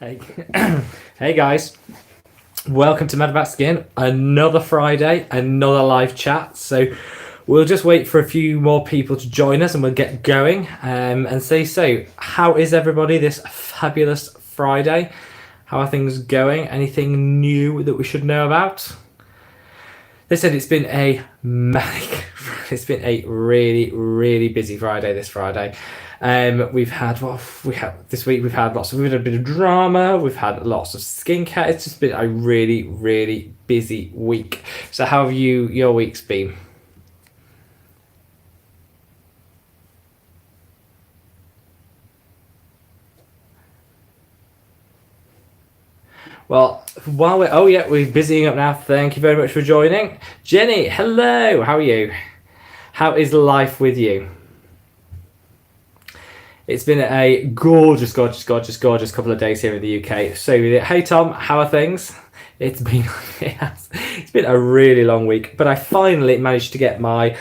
Hey, hey guys, welcome to Mad About Skin. Another Friday, another live chat. So we'll just wait for a few more people to join us and we'll get going and say, so how is everybody this fabulous Friday? How are things going? Anything new that we should know about? They said it's been a manic, it's been a really busy Friday this Friday. We've had this week. We've had a bit of drama. We've had lots of skincare. It's just been a really busy week. So how have your weeks been? Well, we're busying up now. Thank you very much for joining, Jenny. Hello, how are you? How is life with you? It's been a gorgeous couple of days here in the UK. So, hey Tom, how are things? It's been it's been a really long week, but I finally managed to get my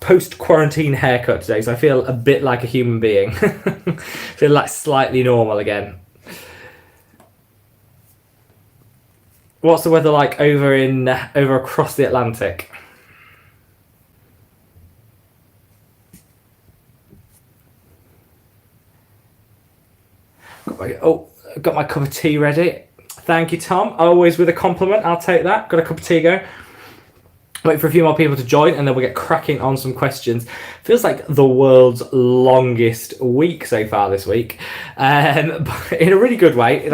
post-quarantine haircut today, so I feel a bit like a human being. Feel like slightly normal again. What's the weather like over across the Atlantic? Got my cup of tea ready. Thank you, Tom. Always with a compliment. I'll take that. Got a cup of tea going. Wait for a few more people to join and then we'll get cracking on some questions. Feels like the world's longest week so far this week. But in a really good way.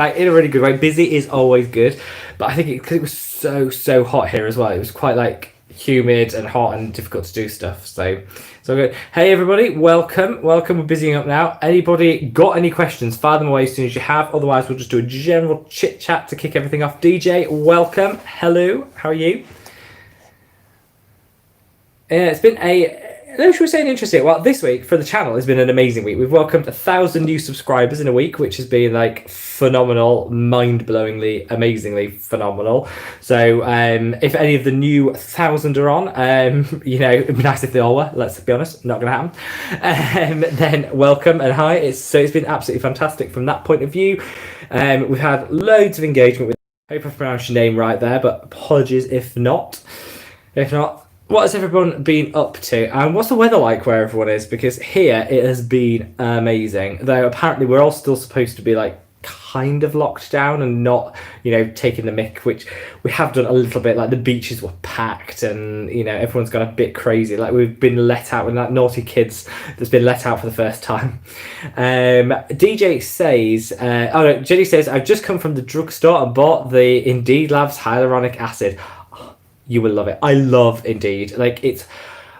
Busy is always good. But I think because it was so hot here as well. It was quite humid and hot and difficult to do stuff. So good. Hey everybody, welcome. We're busying up now. Anybody got any questions? Fire them away as soon as you have. Otherwise, we'll just do a general chit chat to kick everything off. DJ, welcome. Hello. How are you? It's been should we say an interesting? Well, this week for the channel has been an amazing week. We've welcomed 1,000 new subscribers in a week, which has been phenomenal, mind-blowingly, amazingly phenomenal. So, if any of the new 1,000 are on, it'd be nice if they all were. Let's be honest, not going to happen. Then welcome and hi. It's been absolutely fantastic from that point of view. We've had loads of engagement with. Hope I've pronounced your name right there, but apologies if not. What has everyone been up to? And what's the weather like where everyone is? Because here it has been amazing. Though apparently we're all still supposed to be kind of locked down and not, taking the mick, which we have done a little bit. The beaches were packed and, everyone's gone a bit crazy. We've been let out with naughty kids that's been let out for the first time. DJ says, Jenny says, I've just come from the drugstore and bought the Indeed Labs Hyaluronic Acid. You will love it. I love Indeed. It's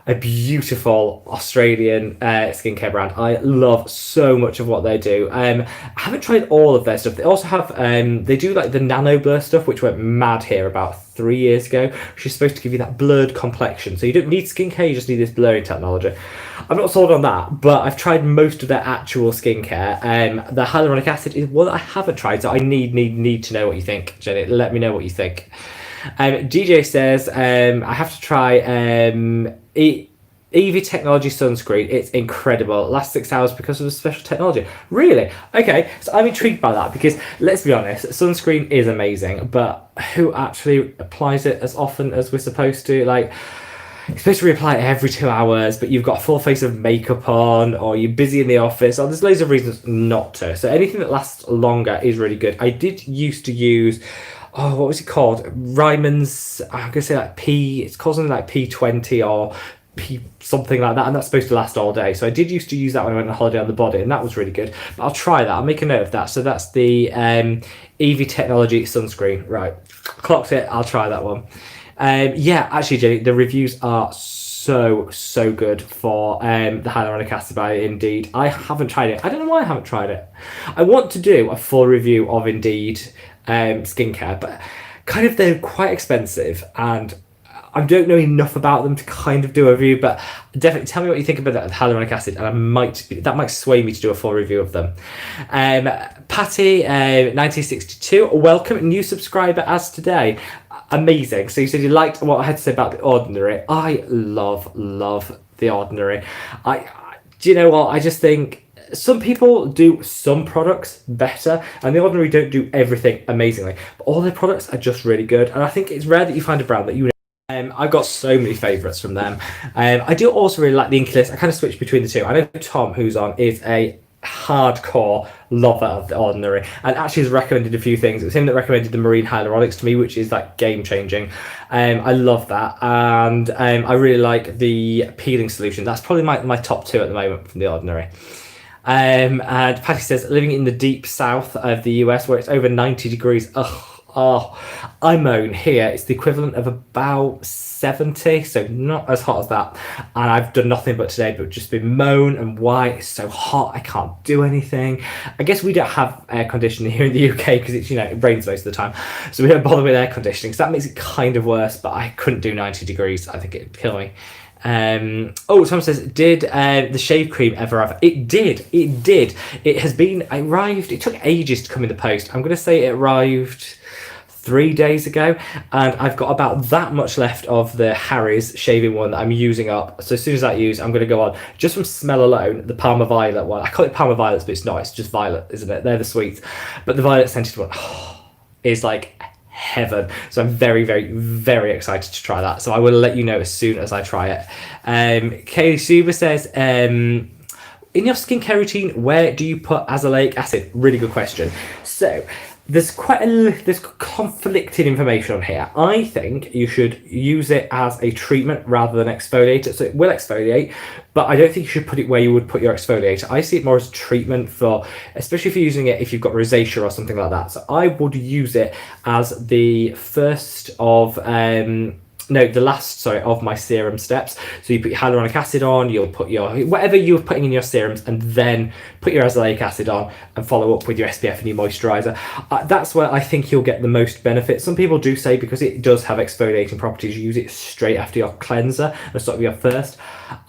a beautiful Australian skincare brand. I love so much of what they do. I haven't tried all of their stuff. They also have, they do the nano blur stuff, which went mad here about 3 years ago. Which is supposed to give you that blurred complexion. So you don't need skincare, you just need this blurring technology. I'm not sold on that, but I've tried most of their actual skincare. The hyaluronic acid is one that I haven't tried, so I need to know what you think, Jenny. Let me know what you think. DJ says, I have to try EV Technology Sunscreen. It's incredible. Lasts 6 hours because of the special technology. Really? Okay, so I'm intrigued by that because, let's be honest, sunscreen is amazing, but who actually applies it as often as we're supposed to? You're supposed to reapply it every 2 hours, but you've got a full face of makeup on, or you're busy in the office, or there's loads of reasons not to. So anything that lasts longer is really good. I did used to use... what was it called? Ryman's, I'm going to say P, it's called something like P20 or P something like that, and that's supposed to last all day. So I did used to use that when I went on holiday on the body, and that was really good. But I'll try that. I'll make a note of that. So that's the EV Technology Sunscreen. Right. Clocked it. I'll try that one. Actually, Jenny, the reviews are so good for the hyaluronic acid by Indeed. I haven't tried it. I don't know why I haven't tried it. I want to do a full review of Indeed skincare, but they're quite expensive and I don't know enough about them to do a review, but definitely tell me what you think about that hyaluronic acid and that might sway me to do a full review of them. Patty 1962, welcome, new subscriber as today. Amazing. So you said you liked what I had to say about The Ordinary. I love The Ordinary. Do you know what? I just think some people do some products better, and The Ordinary don't do everything amazingly, but all their products are just really good, and I think it's rare that you find a brand that you know. I've got so many favourites from them. I do also really like the Enki list. I kind of switch between the two. I know Tom, who's on, is a hardcore lover of The Ordinary, and actually has recommended a few things. It was him that recommended the marine hyaluronics to me, which is like game changing. I love that, and I really like the peeling solution. That's probably my top two at the moment from The Ordinary. And Patty says, living in the deep south of the US where it's over 90 degrees. I moan here. It's the equivalent of about 70, so not as hot as that. And I've done nothing but today, but just been moan and why it's so hot. I can't do anything. I guess we don't have air conditioning here in the UK because it's, it rains most of the time. So we don't bother with air conditioning. So that makes it kind of worse, but I couldn't do 90 degrees. I think it'd kill me. Someone says, did the shave cream ever arrive? It did. It has been arrived. It took ages to come in the post. I'm going to say it arrived 3 days ago, and I've got about that much left of the Harry's shaving one that I'm using up. So as soon as that use, I'm going to go on, just from smell alone, the Palmer Violet one. I call it Palmer Violets, but it's not. It's just violet, isn't it? They're the sweets. But the violet scented one is like heaven. So I'm very, very, very excited to try that. So I will let you know as soon as I try it. Kaylee Suba says, in your skincare routine, where do you put azelaic acid? Really good question. So there's there's conflicting information on here. I think you should use it as a treatment rather than exfoliate it. So it will exfoliate, but I don't think you should put it where you would put your exfoliator. I see it more as a treatment for, especially if you're using it if you've got rosacea or something like that. So I would use it as the first of the last of my serum steps. So you put your hyaluronic acid on, you'll put your whatever you're putting in your serums, and then put your azelaic acid on and follow up with your SPF and your moisturizer. That's where I think you'll get the most benefit. Some people do say because it does have exfoliating properties, you use it straight after your cleanser and sort of your first.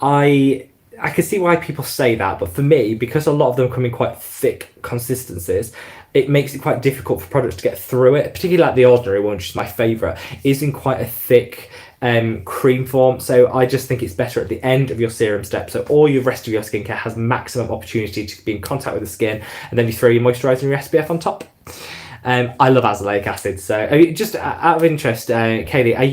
I can see why people say that, but for me, because a lot of them come in quite thick consistencies, it makes it quite difficult for products to get through it, particularly like The Ordinary one, which is my favourite, is in quite a thick cream form. So I just think it's better at the end of your serum step. So all your rest of your skincare has maximum opportunity to be in contact with the skin, and then you throw your moisturiser and your SPF on top. I love azelaic acid. So just out of interest, Kaylee, are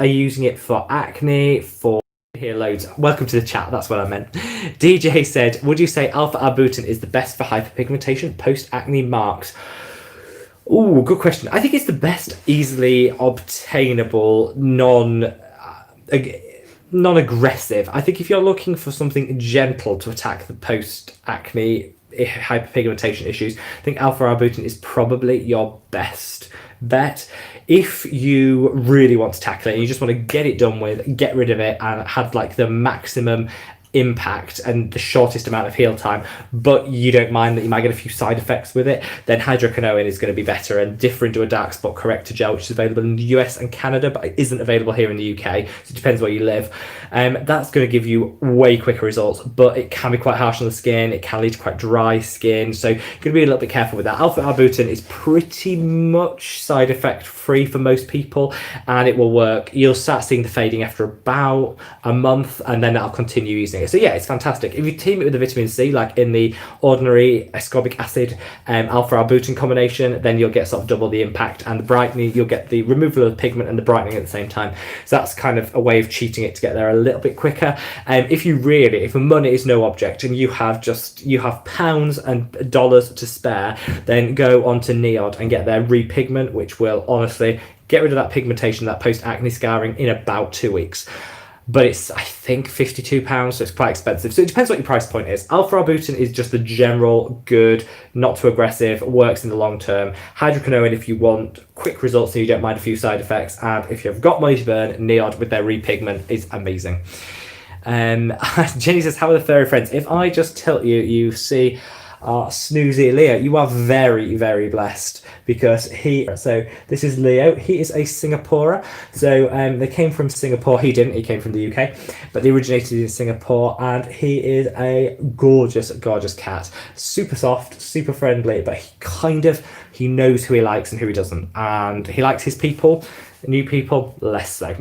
you using it for acne, for here loads? Welcome to the chat, that's what I meant. DJ said, would you say alpha arbutin is the best for hyperpigmentation post acne marks? Oh, good question. I think it's the best easily obtainable non-aggressive. I think if you're looking for something gentle to attack the post acne hyperpigmentation issues, I think alpha arbutin is probably your best bet. If you really want to tackle it and you just want to get it done with, get rid of it, and have like the maximum impact and the shortest amount of heal time, but you don't mind that you might get a few side effects with it, then hydroquinone is going to be better and different to a dark spot corrector gel, which is available in the US and Canada, but it isn't available here in the UK, so it depends where you live. That's going to give you way quicker results, but it can be quite harsh on the skin. It can lead to quite dry skin, so you're going to be a little bit careful with that. Alpha arbutin is pretty much side effect free for most people, and it will work. You'll start seeing the fading after about a month, and then I'll continue using it. So yeah, it's fantastic. If you team it with the vitamin C, like in the Ordinary ascorbic acid alpha arbutin combination, then you'll get sort of double the impact, and the brightening, you'll get the removal of the pigment and the brightening at the same time. So that's kind of a way of cheating it to get there a little bit quicker. If money is no object and you have pounds and dollars to spare, then go on to Neod and get their repigment, which will honestly get rid of that pigmentation, that post-acne scarring in about 2 weeks. But it's, I think, £52, so it's quite expensive. So it depends what your price point is. Alpha arbutin is just the general good, not too aggressive, works in the long term. Hydroquinone if you want quick results and you don't mind a few side effects. And if you've got money to burn, Neod with their repigment is amazing. Jenny says, how are the furry friends? If I just tilt you, you see snoozy Leo. You are very, very blessed, because so this is Leo. He is a Singaporer. So they came from Singapore. He came from the UK, but they originated in Singapore, and he is a gorgeous, gorgeous cat. Super soft, super friendly, but he knows who he likes and who he doesn't, and he likes his people. New people, less so.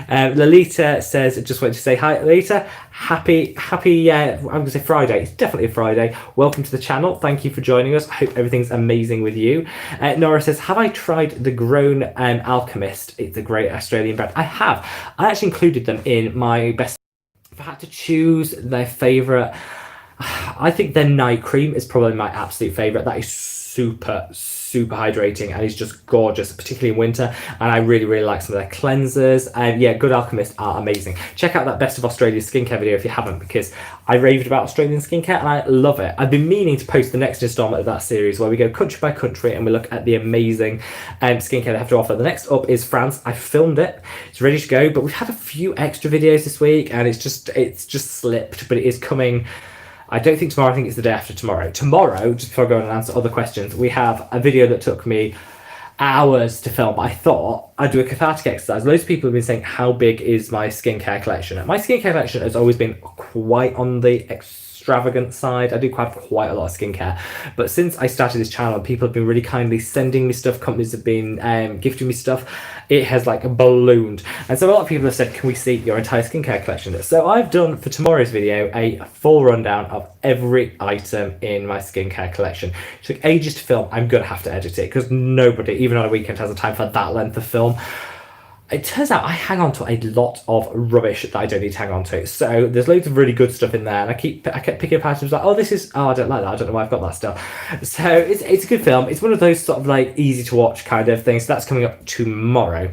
Lolita says, just wanted to say hi, Lolita. Happy, I'm going to say Friday. It's definitely a Friday. Welcome to the channel. Thank you for joining us. I hope everything's amazing with you. Nora says, have I tried the Grown Alchemist? It's a great Australian brand. I have. I actually included them in my best. If I had to choose their favourite, I think their night cream is probably my absolute favourite. That is super hydrating and is just gorgeous, particularly in winter. And I really like some of their cleansers. And yeah, Good Alchemist are amazing. Check out that Best of Australia skincare video if you haven't, because I raved about Australian skincare and I love it. I've been meaning to post the next installment of that series where we go country by country and we look at the amazing skincare they have to offer. The next up is France. I filmed it, it's ready to go, but we've had a few extra videos this week and it's just slipped, but it is coming. I don't think tomorrow, I think it's the day after tomorrow. Tomorrow, just before I go on and answer other questions, we have a video that took me hours to film. I thought I'd do a cathartic exercise. Loads of people have been saying, how big is my skincare collection? My skincare collection has always been quite on the extravagant side. I do quite a lot of skincare, but since I started this channel, people have been really kindly sending me stuff. Companies have been gifting me stuff. It has like ballooned, and so a lot of people have said, can we see your entire skincare collection? So I've done for tomorrow's video a full rundown of every item in my skincare collection. It took ages to film. I'm gonna have to edit it because nobody, even on a weekend, has the time for that length of film. It turns out I hang on to a lot of rubbish that I don't need to hang on to. So there's loads of really good stuff in there, and I kept picking up items like, oh, this is, oh, I don't like that. I don't know why I've got that still. So it's a good film. It's one of those sort of like easy to watch kind of things. So that's coming up tomorrow.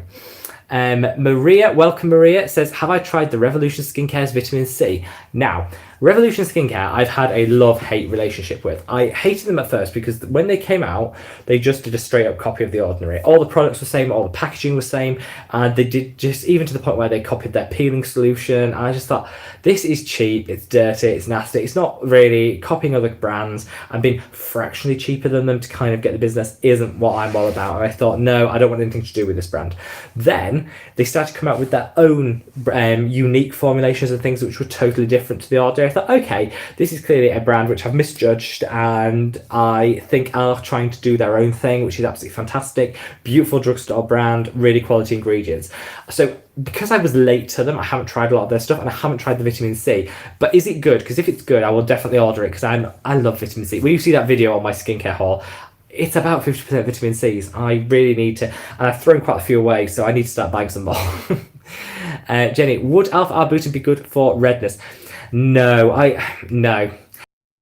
Maria, welcome Maria, says, have I tried the Revolution Skincare's vitamin C? Now, Revolution Skincare, I've had a love-hate relationship with. I hated them at first because when they came out, they just did a straight-up copy of The Ordinary. All the products were same, all the packaging was same, and they did just, even to the point where they copied their peeling solution. And I just thought, this is cheap, it's dirty, it's nasty, it's not really copying other brands, and being fractionally cheaper than them to kind of get the business isn't what I'm all about. And I thought, no, I don't want anything to do with this brand. Then they started to come out with their own unique formulations and things which were totally different to The Ordinary. I thought, okay, this is clearly a brand which I've misjudged, and I think are trying to do their own thing, which is absolutely fantastic. Beautiful drugstore brand, really quality ingredients. So because I was late to them, I haven't tried a lot of their stuff, and I haven't tried the vitamin C. But is it good? Because if it's good, I will definitely order it, because I love vitamin C. When you see that video on my skincare haul, it's about 50% vitamin C's. I really need to, and I've thrown quite a few away, so I need to start buying some more. Jenny, would Alpha Arbutin be good for redness? No.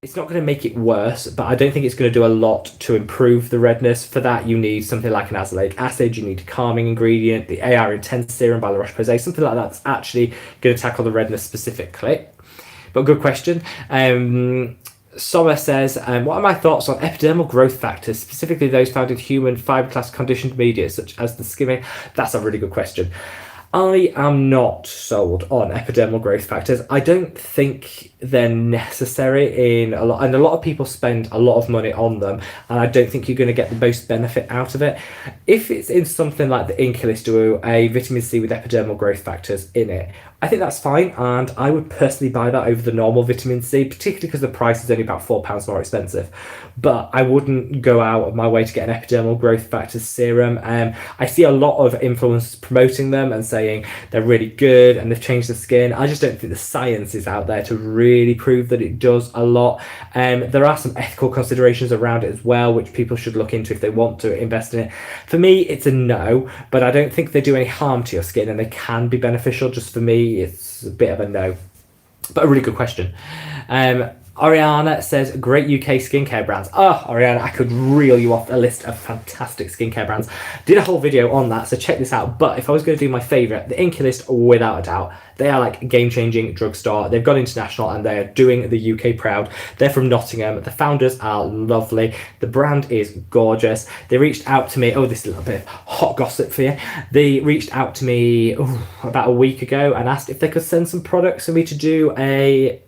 It's not going to make it worse, but I don't think it's going to do a lot to improve the redness. For that, you need something like an Azelaic Acid, you need a calming ingredient, the AR Intense Serum by La Roche-Posay, something like that that's actually going to tackle the redness specifically. But good question. Sommer says, what are my thoughts on epidermal growth factors, specifically those found in human fibroblastic conditioned media, such as the skimming? That's a really good question. I am not sold on epidermal growth factors. I don't think they're necessary in a lot, and a lot of people spend a lot of money on them, and I don't think you're going to get the most benefit out of it. If it's in something like the Enki or a vitamin C with epidermal growth factors in it, I think that's fine, and I would personally buy that over the normal vitamin C, particularly because the price is only about £4 more expensive. But I wouldn't go out of my way to get an epidermal growth factors serum. I see a lot of influencers promoting them and saying they're really good and they've changed the skin. I just don't think the science is out there to really prove that it does a lot. There are some ethical considerations around it as well, which people should look into if they want to invest in it. For me, it's a no, but I don't think they do any harm to your skin, and they can be beneficial. Just for me, it's a bit of a no, but a really good question. Ariana says, great UK skincare brands. Oh, Ariana, I could reel you off a list of fantastic skincare brands. Did a whole video on that, so check this out. But if I was going to do my favourite, the Enki list, without a doubt. They are like a game-changing drugstore. They've gone international and they're doing the UK proud. They're from Nottingham. The founders are lovely. The brand is gorgeous. They reached out to me. Oh, this is a little bit of hot gossip for you. They reached out to me about a week ago and asked if they could send some products for me to do a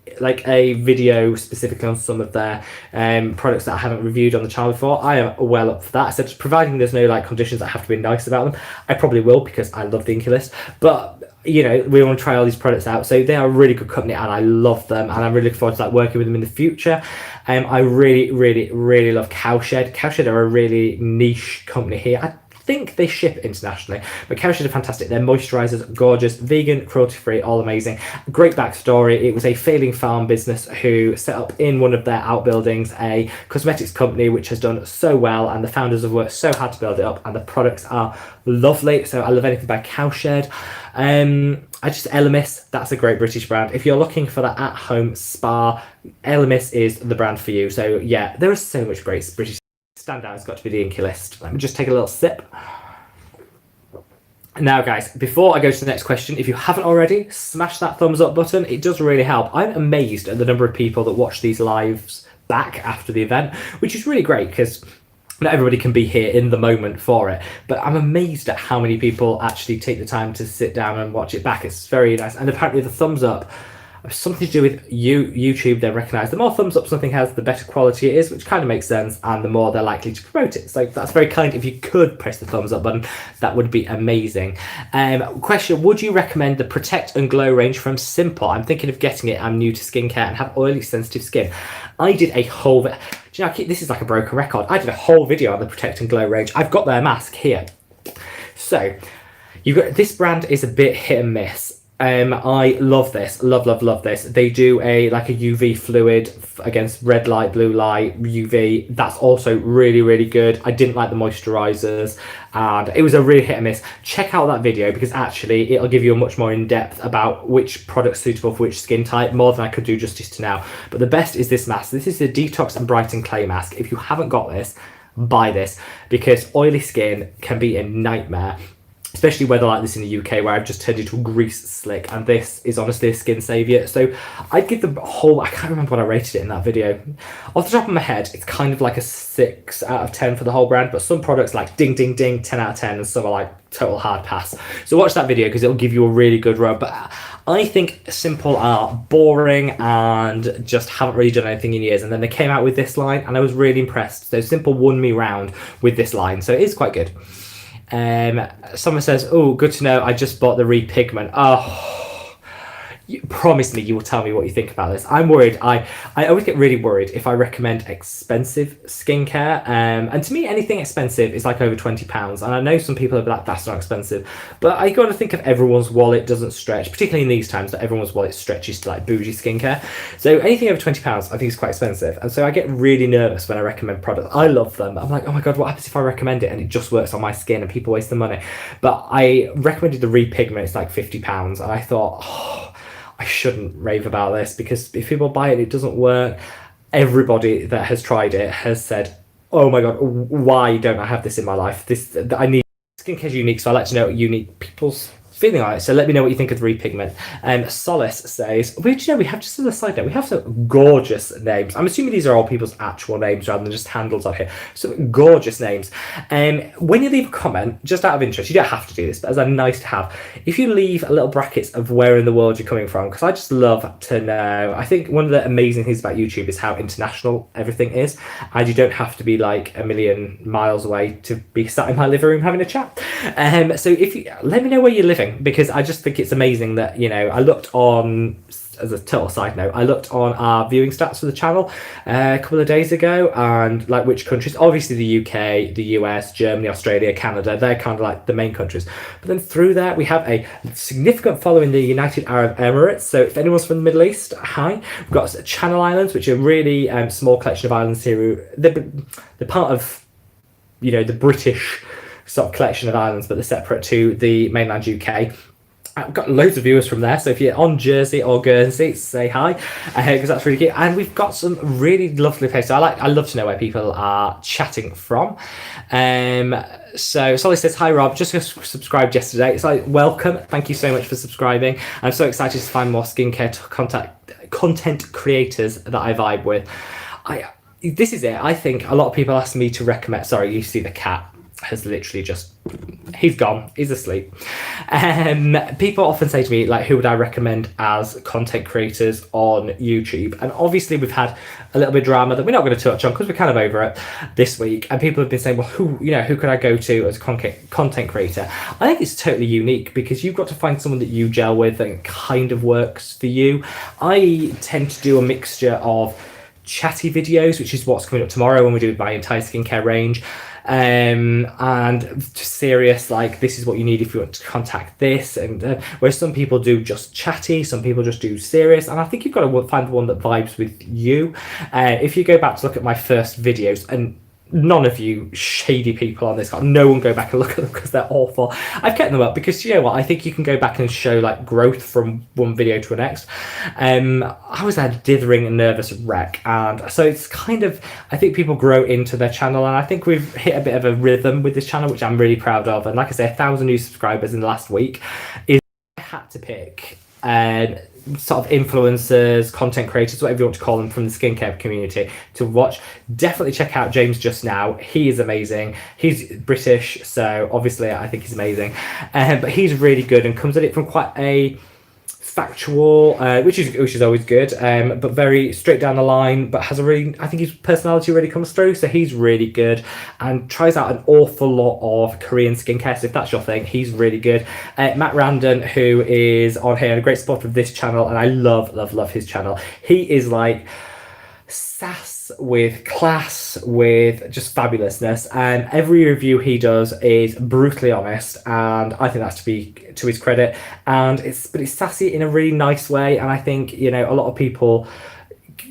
video specifically on some of their products that I haven't reviewed on the channel before. I am well up for that. I said, providing there's no conditions that have to be nice about them, I probably will, because I love the Enki list. But you know, we want to try all these products out. So they are a really good company and I love them, and I'm really looking forward to working with them in the future. I really love Cowshed. Cowshed are a really niche company here. I think they ship internationally, but Kerastase are fantastic. Their moisturizers, gorgeous, vegan, cruelty-free, all amazing. Great backstory. It was a failing farm business who set up in one of their outbuildings a cosmetics company which has done so well, and the founders have worked so hard to build it up, and the products are lovely. So I love anything by Cowshed. I just Elemis, that's a great British brand. If you're looking for that at-home spa, Elemis is the brand for you. So yeah, there is so much great British. Standout has got to be the Enki list. Let me just take a little sip. Now guys, before I go to the next question, if you haven't already, smash that thumbs up button. It does really help. I'm amazed at the number of people that watch these lives back after the event, which is really great because not everybody can be here in the moment for it, but I'm amazed at how many people actually take the time to sit down and watch it back. It's very nice. And apparently the thumbs up has something to do with YouTube. They recognise the more thumbs up something has, the better quality it is, which kind of makes sense, and the more they're likely to promote it. So that's very kind. If you could press the thumbs up button, that would be amazing. Question, would you recommend the Protect and Glow range from Simple? I'm thinking of getting it. I'm new to skincare and have oily, sensitive skin. I did a whole... Do you know, this is like a broken record. I did a whole video on the Protect and Glow range. I've got their mask here. So, you've got this brand is a bit hit and miss. I love this, love this. They do a UV fluid against red light, blue light, UV. That's also really good. I didn't like the moisturizers, and it was a really hit and miss. Check out that video because actually it'll give you a much more in-depth about which product's suitable for which skin type, more than I could do justice to now. But the best is this mask. This is the Detox and Brighten Clay Mask. If you haven't got this, buy this, because oily skin can be a nightmare. Especially weather like this in the UK where I've just turned into a grease slick, and this is honestly a skin saviour. So I'd give the whole, I can't remember what I rated it in that video. Off the top of my head, it's kind of like a 6 out of 10 for the whole brand, but some products like ding, 10 out of 10, and some are like total hard pass. So watch that video because it'll give you a really good rub. But I think Simple are boring and just haven't really done anything in years. And then they came out with this line and I was really impressed. So Simple won me round with this line. So it is quite good. Someone says, oh, good to know, I just bought the Repigment. Oh, you promise me you will tell me what you think about this. I'm worried. I always get really worried if I recommend expensive skincare. And to me, anything expensive is like over £20. And I know some people are like, that's not expensive. But I got to think if everyone's wallet doesn't stretch, particularly in these times that everyone's wallet stretches to like bougie skincare. So anything over £20, I think is quite expensive. And so I get really nervous when I recommend products. I love them. I'm like, oh my God, what happens if I recommend it and it just works on my skin and people waste the money? But I recommended the Repigment. It's like £50. And I thought, oh, I shouldn't rave about this because if people buy it, it doesn't work. Everybody that has tried it has said, oh my God, why don't I have this in my life? I need skincare's unique, so I like to know what unique people's feeling on it. So let me know what you think of the Repigment. Solace says, we have, just as a side note, we have some gorgeous names. I'm assuming these are all people's actual names rather than just handles on here. So gorgeous names. When you leave a comment, just out of interest, you don't have to do this, but as a nice to have, if you leave a little brackets of where in the world you're coming from, because I just love to know. I think one of the amazing things about YouTube is how international everything is, and you don't have to be like a million miles away to be sat in my living room having a chat. So if you let me know where you're living, because I just think it's amazing that, you know, I looked on, as a total side note, I looked on our viewing stats for the channel a couple of days ago, and like which countries, obviously the UK, the US, Germany, Australia, Canada, they're kind of like the main countries. But then through that, we have a significant following in the United Arab Emirates. So if anyone's from the Middle East, hi. We've got Channel Islands, which are really small collection of islands here. They're part of, you know, the British sort of collection of islands, but they're separate to the mainland UK. I've got loads of viewers from there, so if you're on Jersey or Guernsey, say hi, because that's really cute. And we've got some really lovely places. I love to know where people are chatting from. So Solly says, hi Rob, just subscribed yesterday. It's like, welcome, thank you so much for subscribing. I'm so excited to find more skincare content creators that I vibe with. This is it. I think a lot of people ask me to recommend, sorry, you see the cat has literally just, he's gone, he's asleep. People often say to me, like, who would I recommend as content creators on YouTube? And obviously we've had a little bit of drama that we're not going to touch on because we're kind of over it this week, and people have been saying, well, who could I go to as a content creator? I think it's totally unique because you've got to find someone that you gel with and kind of works for you. I tend to do a mixture of chatty videos, which is what's coming up tomorrow when we do my entire skincare range. And just serious, like, this is what you need if you want to contact this, and where some people do just chatty, some people just do serious, and I think you've got to find the one that vibes with you. If you go back to look at my first videos, and none of you shady people on this, no one go back and look at them because they're awful. I've kept them up because, you know what, I think you can go back and show like growth from one video to the next. I was a dithering and nervous wreck, and so it's kind of, I think people grow into their channel, and I think we've hit a bit of a rhythm with this channel, which I'm really proud of. And like I say, 1,000 new subscribers in the last week is, I had to pick sort of influencers, content creators, whatever you want to call them, from the skincare community to watch. Definitely check out James Just Now. He is amazing. He's British, so obviously I think he's amazing, but he's really good and comes at it from quite a factual, which is always good, but very straight down the line, but has a really, I think his personality really comes through, so he's really good and tries out an awful lot of Korean skincare, so if that's your thing, he's really good. Matt Randon, who is on here and a great supporter of this channel, and I love his channel. He is like sass with class, with just fabulousness, and every review he does is brutally honest, and I think that's to be to his credit, and it's sassy in a really nice way, and I think, you know, a lot of people,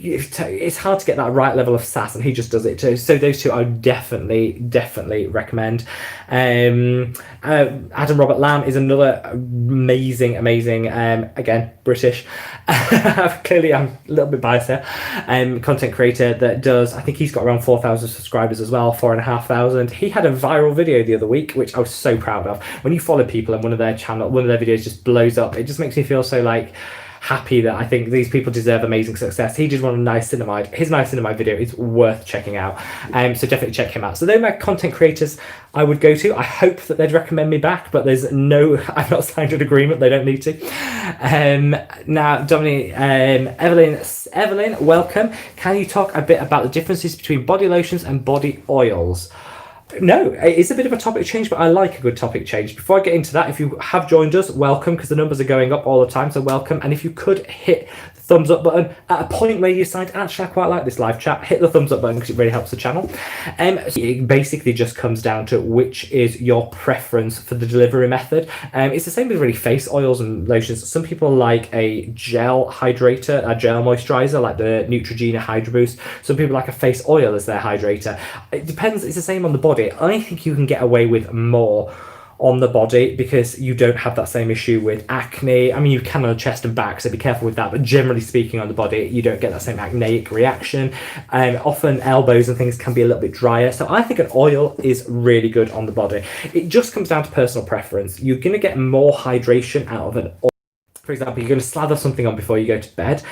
it's hard to get that right level of sass, and he just does it too. So those two I would definitely recommend. Adam Robert Lamb is another amazing, again, British, clearly I'm a little bit biased here, content creator that does, I think he's got around 4,000 subscribers as well, 4,500. He had a viral video the other week, which I was so proud of. When you follow people and one of their videos just blows up, it just makes me feel so like happy that I think these people deserve amazing success. He did one on niacinamide. His niacinamide video is worth checking out, so definitely check him out. So they're my content creators I would go to. I hope that they'd recommend me back, but there's no, I've not signed an agreement, they don't need to. Now, Dominique, Evelyn, welcome. Can you talk a bit about the differences between body lotions and body oils? No, it's a bit of a topic change, but I like a good topic change. Before I get into that, if you have joined us, welcome, because the numbers are going up all the time, so welcome. And if you could hit the thumbs up button at a point where you decide, actually, I quite like this live chat, hit the thumbs up button because it really helps the channel. It basically just comes down to which is your preference for the delivery method. It's the same with really face oils and lotions. Some people like a gel hydrator, a gel moisturizer, like the Neutrogena Hydro Boost. Some people like a face oil as their hydrator. It depends, it's the same on the body. I think you can get away with more on the body because you don't have that same issue with acne. I mean, you can on the chest and back, so be careful with that, but generally speaking on the body, you don't get that same acneic reaction. Often elbows and things can be a little bit drier, so I think an oil is really good on the body. It just comes down to personal preference. You're going to get more hydration out of an oil. For example, you're going to slather something on before you go to bed,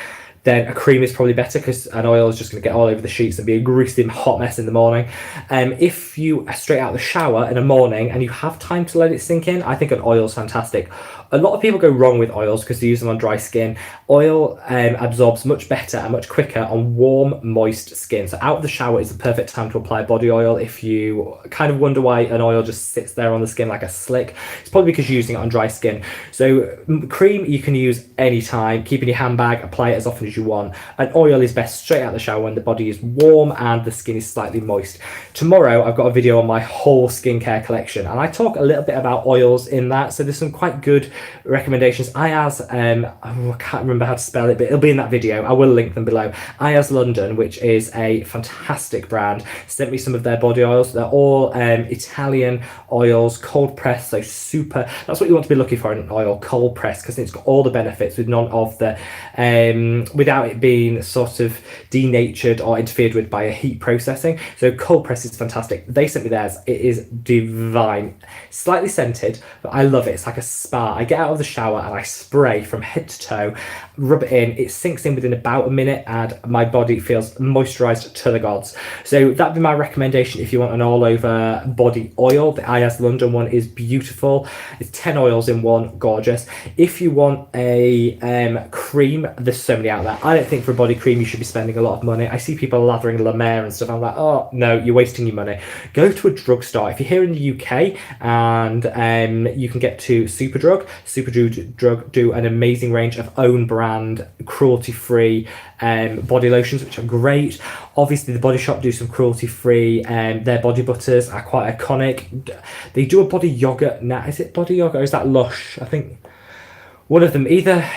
then a cream is probably better because an oil is just going to get all over the sheets and be a greasy hot mess in the morning. If you are straight out of the shower in the morning and you have time to let it sink in, I think an oil is fantastic. A lot of people go wrong with oils because they use them on dry skin. Oil absorbs much better and much quicker on warm, moist skin. So out of the shower is the perfect time to apply body oil. If you kind of wonder why an oil just sits there on the skin like a slick, it's probably because you're using it on dry skin. So cream you can use anytime, keep in your handbag, apply it as often as you want. An oil is best straight out of the shower when the body is warm and the skin is slightly moist. Tomorrow I've got a video on my whole skincare collection, and I talk a little bit about oils in that, so there's some quite good recommendations. Ayaz, I can't remember how to spell it, but it'll be in that video. I will link them below. Ayaz London, which is a fantastic brand, sent me some of their body oils. They're all Italian oils, cold pressed, so super. That's what you want to be looking for in an oil, cold pressed, because it's got all the benefits with none of the without it being sort of denatured or interfered with by a heat processing. So cold press is fantastic. They sent me theirs. It is divine. Slightly scented, but I love it. It's like a spa. I get out of the shower and I spray from head to toe, rub it in. It sinks in within about a minute and my body feels moisturized to the gods. So that'd be my recommendation if you want an all over body oil. The Ayaz London one is beautiful. It's 10 oils in one, gorgeous. If you want a cream, there's so many out that. I don't think for a body cream you should be spending a lot of money. I see people lathering La Mer and stuff. I'm like, oh no, you're wasting your money. Go to a drugstore. If you're here in the UK and you can get to Superdrug. Superdrug do an amazing range of own brand, cruelty-free body lotions, which are great. Obviously, the Body Shop do some cruelty-free. Their body butters are quite iconic. They do a body yogurt now. Is it body yogurt or is that Lush? I think one of them, either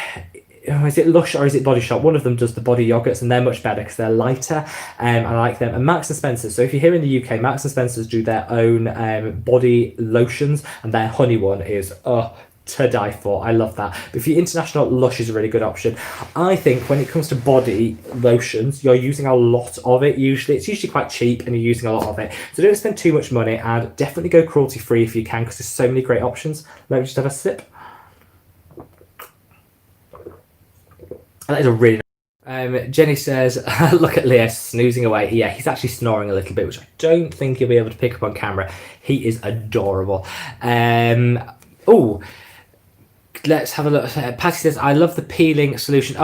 is it Lush or is it Body Shop? One of them does the body yogurts, and they're much better because they're lighter. I like them. And Marks and Spencer's. So if you're here in the UK, Marks and Spencer's do their own body lotions, and their honey one is to die for. I love that. But if you're international, Lush is a really good option. I think when it comes to body lotions, you're using a lot of it usually. It's usually quite cheap and you're using a lot of it. So don't spend too much money, and definitely go cruelty free if you can, because there's so many great options. Let me just have a sip. That is a really Jenny says, look at Leo snoozing away. Yeah, he's actually snoring a little bit, which I don't think you'll be able to pick up on camera. He is adorable. Let's have a look. Patty says, I love the peeling solution.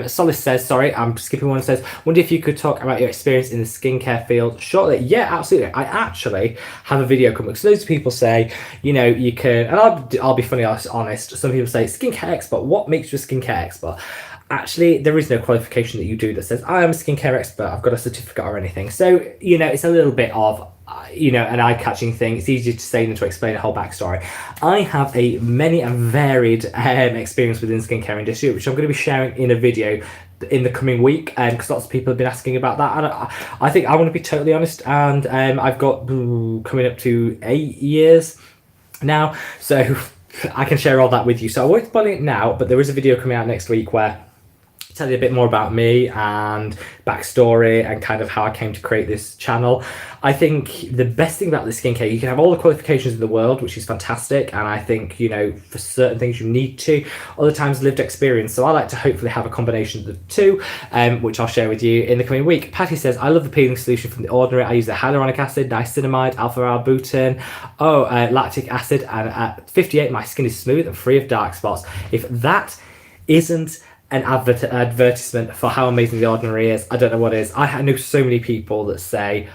Solace says, sorry, I'm skipping one, says, wonder if you could talk about your experience in the skincare field shortly. Yeah, absolutely. I actually have a video coming, because loads of people say, you know, you can, and I'll be funny honest, some people say, skincare expert, what makes you a skincare expert? Actually, there is no qualification that you do that says, I am a skincare expert, I've got a certificate or anything. So, you know, it's a little bit of, you know, an eye-catching thing. It's easier to say than to explain a whole backstory. I have many and varied experience within the skincare industry, which I'm going to be sharing in a video in the coming week, because lots of people have been asking about that. And I think I want to be totally honest, and I've got coming up to 8 years now, so I can share all that with you. So I won't spoil it now, but there is a video coming out next week where I tell you a bit more about me and backstory and kind of how I came to create this channel. I think the best thing about the skincare, you can have all the qualifications in the world, which is fantastic, and I think, you know, for certain things you need to. Other times lived experience, so I like to hopefully have a combination of the two, which I'll share with you in the coming week. Patty says, I love the peeling solution from The Ordinary. I use the hyaluronic acid, niacinamide, alpha-arbutin, lactic acid, and at 58 my skin is smooth and free of dark spots. If that isn't an advertisement for how amazing The Ordinary is, I don't know what is. I know so many people that say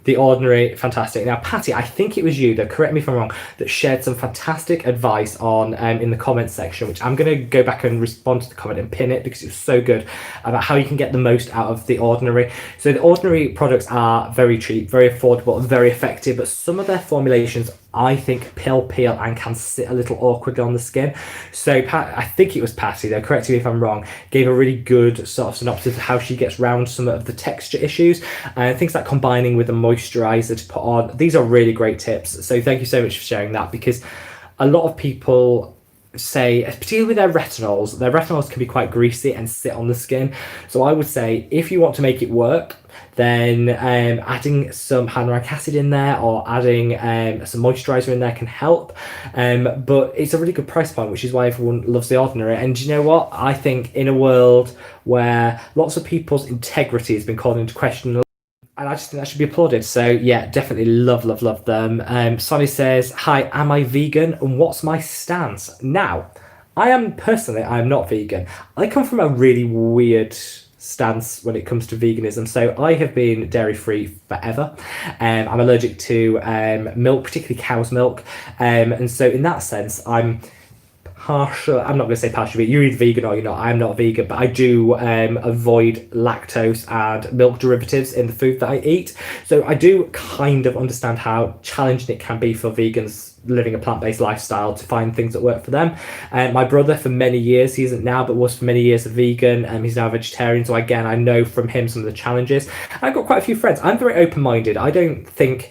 The Ordinary, fantastic. Now, Patty, I think it was you, though, correct me if I'm wrong, that shared some fantastic advice on in the comments section, which I'm going to go back and respond to the comment and pin it, because it was so good, about how you can get the most out of The Ordinary. So The Ordinary products are very cheap, very affordable, and very effective, but some of their formulations I think peel and can sit a little awkwardly on the skin. So I think it was Patty, though, correct me if I'm wrong, gave a really good sort of synopsis of how she gets around some of the texture issues, and things like combining with a moisturizer to put on. These are really great tips. So thank you so much for sharing that, because a lot of people say, particularly with their retinols can be quite greasy and sit on the skin. So I would say, if you want to make it work, then adding some hyaluronic acid in there, or adding some moisturizer in there can help, but it's a really good price point, which is why everyone loves The Ordinary. And you know what, I think in a world where lots of people's integrity has been called into question, and I just think that should be applauded. So yeah, definitely love them. Sonny says, hi, am I vegan and what's my stance? Now, I'm not vegan. I come from a really weird stance when it comes to veganism. So I have been dairy free forever. I'm allergic to milk, particularly cow's milk, and so in that sense I'm partial. I'm not going to say partial vegan. You're either vegan or you're not. I'm not vegan, but I do avoid lactose and milk derivatives in the food that I eat. So I do kind of understand how challenging it can be for vegans living a plant-based lifestyle to find things that work for them. My brother, for many years, he isn't now, but was for many years a vegan, and he's now a vegetarian. So again, I know from him some of the challenges. I've got quite a few friends. I'm very open-minded. I don't think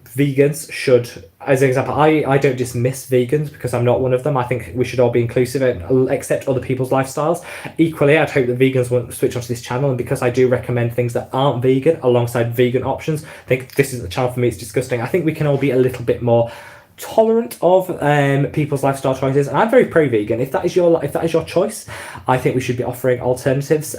vegans should, as an example, I don't dismiss vegans because I'm not one of them. I think we should all be inclusive and accept other people's lifestyles. Equally, I'd hope that vegans won't switch onto this channel, and because I do recommend things that aren't vegan alongside vegan options, I think this is the channel for me. It's disgusting. I think we can all be a little bit more tolerant of people's lifestyle choices, and I'm very pro-vegan. If that is your choice, I think we should be offering alternatives,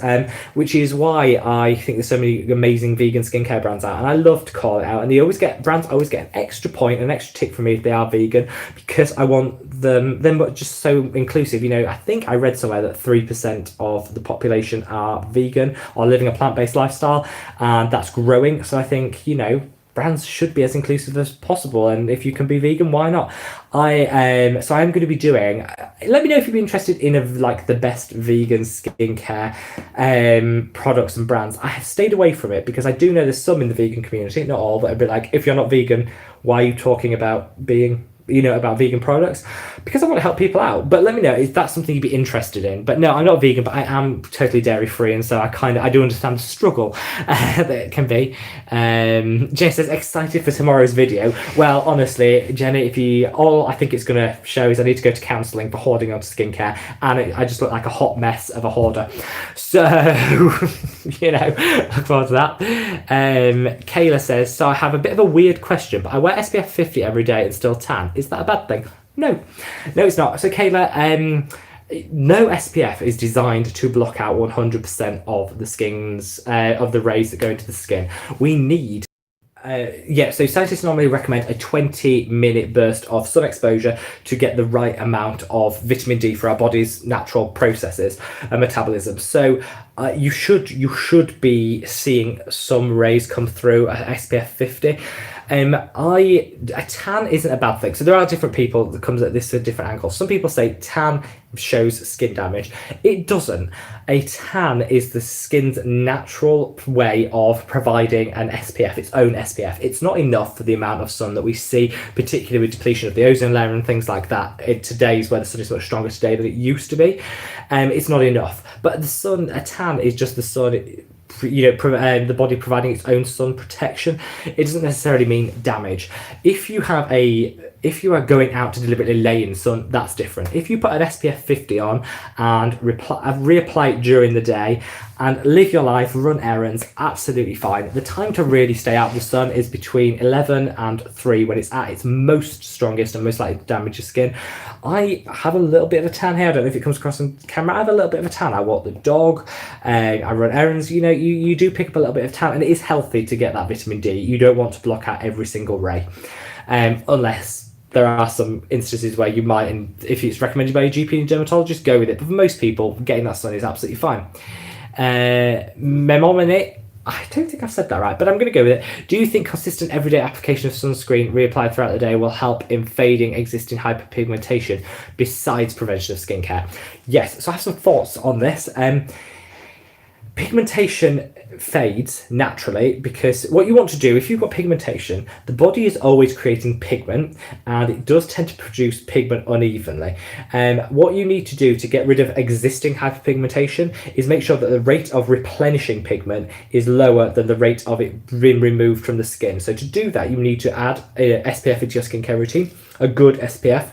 which is why I think there's so many amazing vegan skincare brands out, and I love to call it out. And brands always get an extra point, an extra tick from me if they are vegan, because I want them just so inclusive. You know, I think I read somewhere that 3% of the population are vegan or living a plant-based lifestyle, and that's growing. So I think, you know, brands should be as inclusive as possible, and if you can be vegan, why not? So I'm going to be doing, let me know if you'd be interested in like the best vegan skincare products and brands. I have stayed away from it because I do know there's some in the vegan community, not all, but a bit like, if you're not vegan, why are you talking about being, you know, about vegan products? Because I want to help people out. But let me know if that's something you'd be interested in. But no, I'm not vegan, but I am totally dairy free, and so I do understand the struggle that it can be. Jenny says, excited for tomorrow's video. Well, honestly, Jenny, all I think it's going to show is I need to go to counselling for hoarding onto skincare, and I just look like a hot mess of a hoarder. So, you know, look forward to that. Kayla says, so I have a bit of a weird question, but I wear SPF 50 every day and still tan. Is that a bad thing? No, it's not. So Kayla, no SPF is designed to block out 100% of the skin's of the rays that go into the skin. We need so scientists normally recommend a 20-minute burst of sun exposure to get the right amount of vitamin D for our body's natural processes and metabolism. So you should be seeing some rays come through at SPF 50. A tan isn't a bad thing. So there are different people that comes at this at different angles. Some people say tan shows skin damage. It doesn't. A tan is the skin's natural way of providing an SPF, its own SPF. It's not enough for the amount of sun that we see, particularly with depletion of the ozone layer and things like that. Today's where the sun is much stronger today than it used to be. It's not enough. But a tan is just the sun. You know, the body providing its own sun protection. It doesn't necessarily mean damage. If you are going out to deliberately lay in the sun, that's different. If you put an SPF 50 on and reapply it during the day and live your life, run errands, absolutely fine. The time to really stay out of the sun is between 11 and 3 when it's at its most strongest and most likely to damage your skin. I have a little bit of a tan here. I don't know if it comes across on camera. I have a little bit of a tan. I walk the dog. I run errands. You know, you do pick up a little bit of tan, and it is healthy to get that vitamin D. You don't want to block out every single ray, unless there are some instances where you might, and if it's recommended by your GP and dermatologist, go with it. But for most people, getting that sun is absolutely fine. Memomine, I don't think I've said that right, but I'm going to go with it. Do you think consistent everyday application of sunscreen reapplied throughout the day will help in fading existing hyperpigmentation besides prevention of skincare? Yes, so I have some thoughts on this. Pigmentation fades naturally because what you want to do, if you've got pigmentation, the body is always creating pigment and it does tend to produce pigment unevenly. What you need to do to get rid of existing hyperpigmentation is make sure that the rate of replenishing pigment is lower than the rate of it being removed from the skin. So to do that, you need to add a SPF into your skincare routine, a good SPF,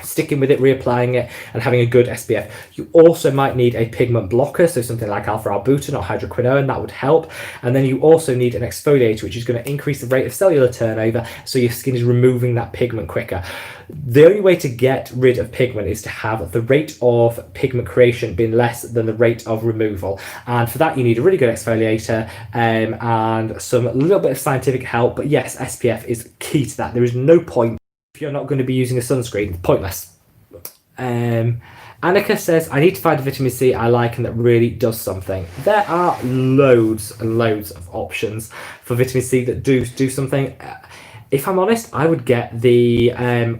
sticking with it, reapplying it, and having a good SPF. You also might need a pigment blocker, so something like alpha-arbutin or hydroquinone, that would help. And then you also need an exfoliator, which is going to increase the rate of cellular turnover, so your skin is removing that pigment quicker. The only way to get rid of pigment is to have the rate of pigment creation being less than the rate of removal. And for that, you need a really good exfoliator and a little bit of scientific help. But yes, SPF is key to that. There is no point if you're not going to be using a sunscreen. Pointless. Annika says, I need to find a vitamin C I like and that really does something. There are loads and loads of options for vitamin C that do something. If I'm honest, I would get the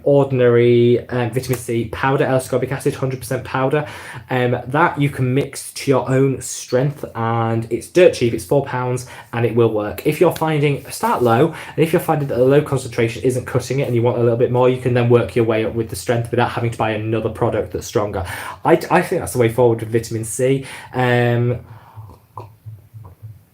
ordinary vitamin C powder, L-ascorbic acid, 100% powder. That you can mix to your own strength, and it's dirt cheap. It's £4 and it will work. If you're start low, and if you're finding that a low concentration isn't cutting it and you want a little bit more, you can then work your way up with the strength without having to buy another product that's stronger. I think that's the way forward with vitamin C.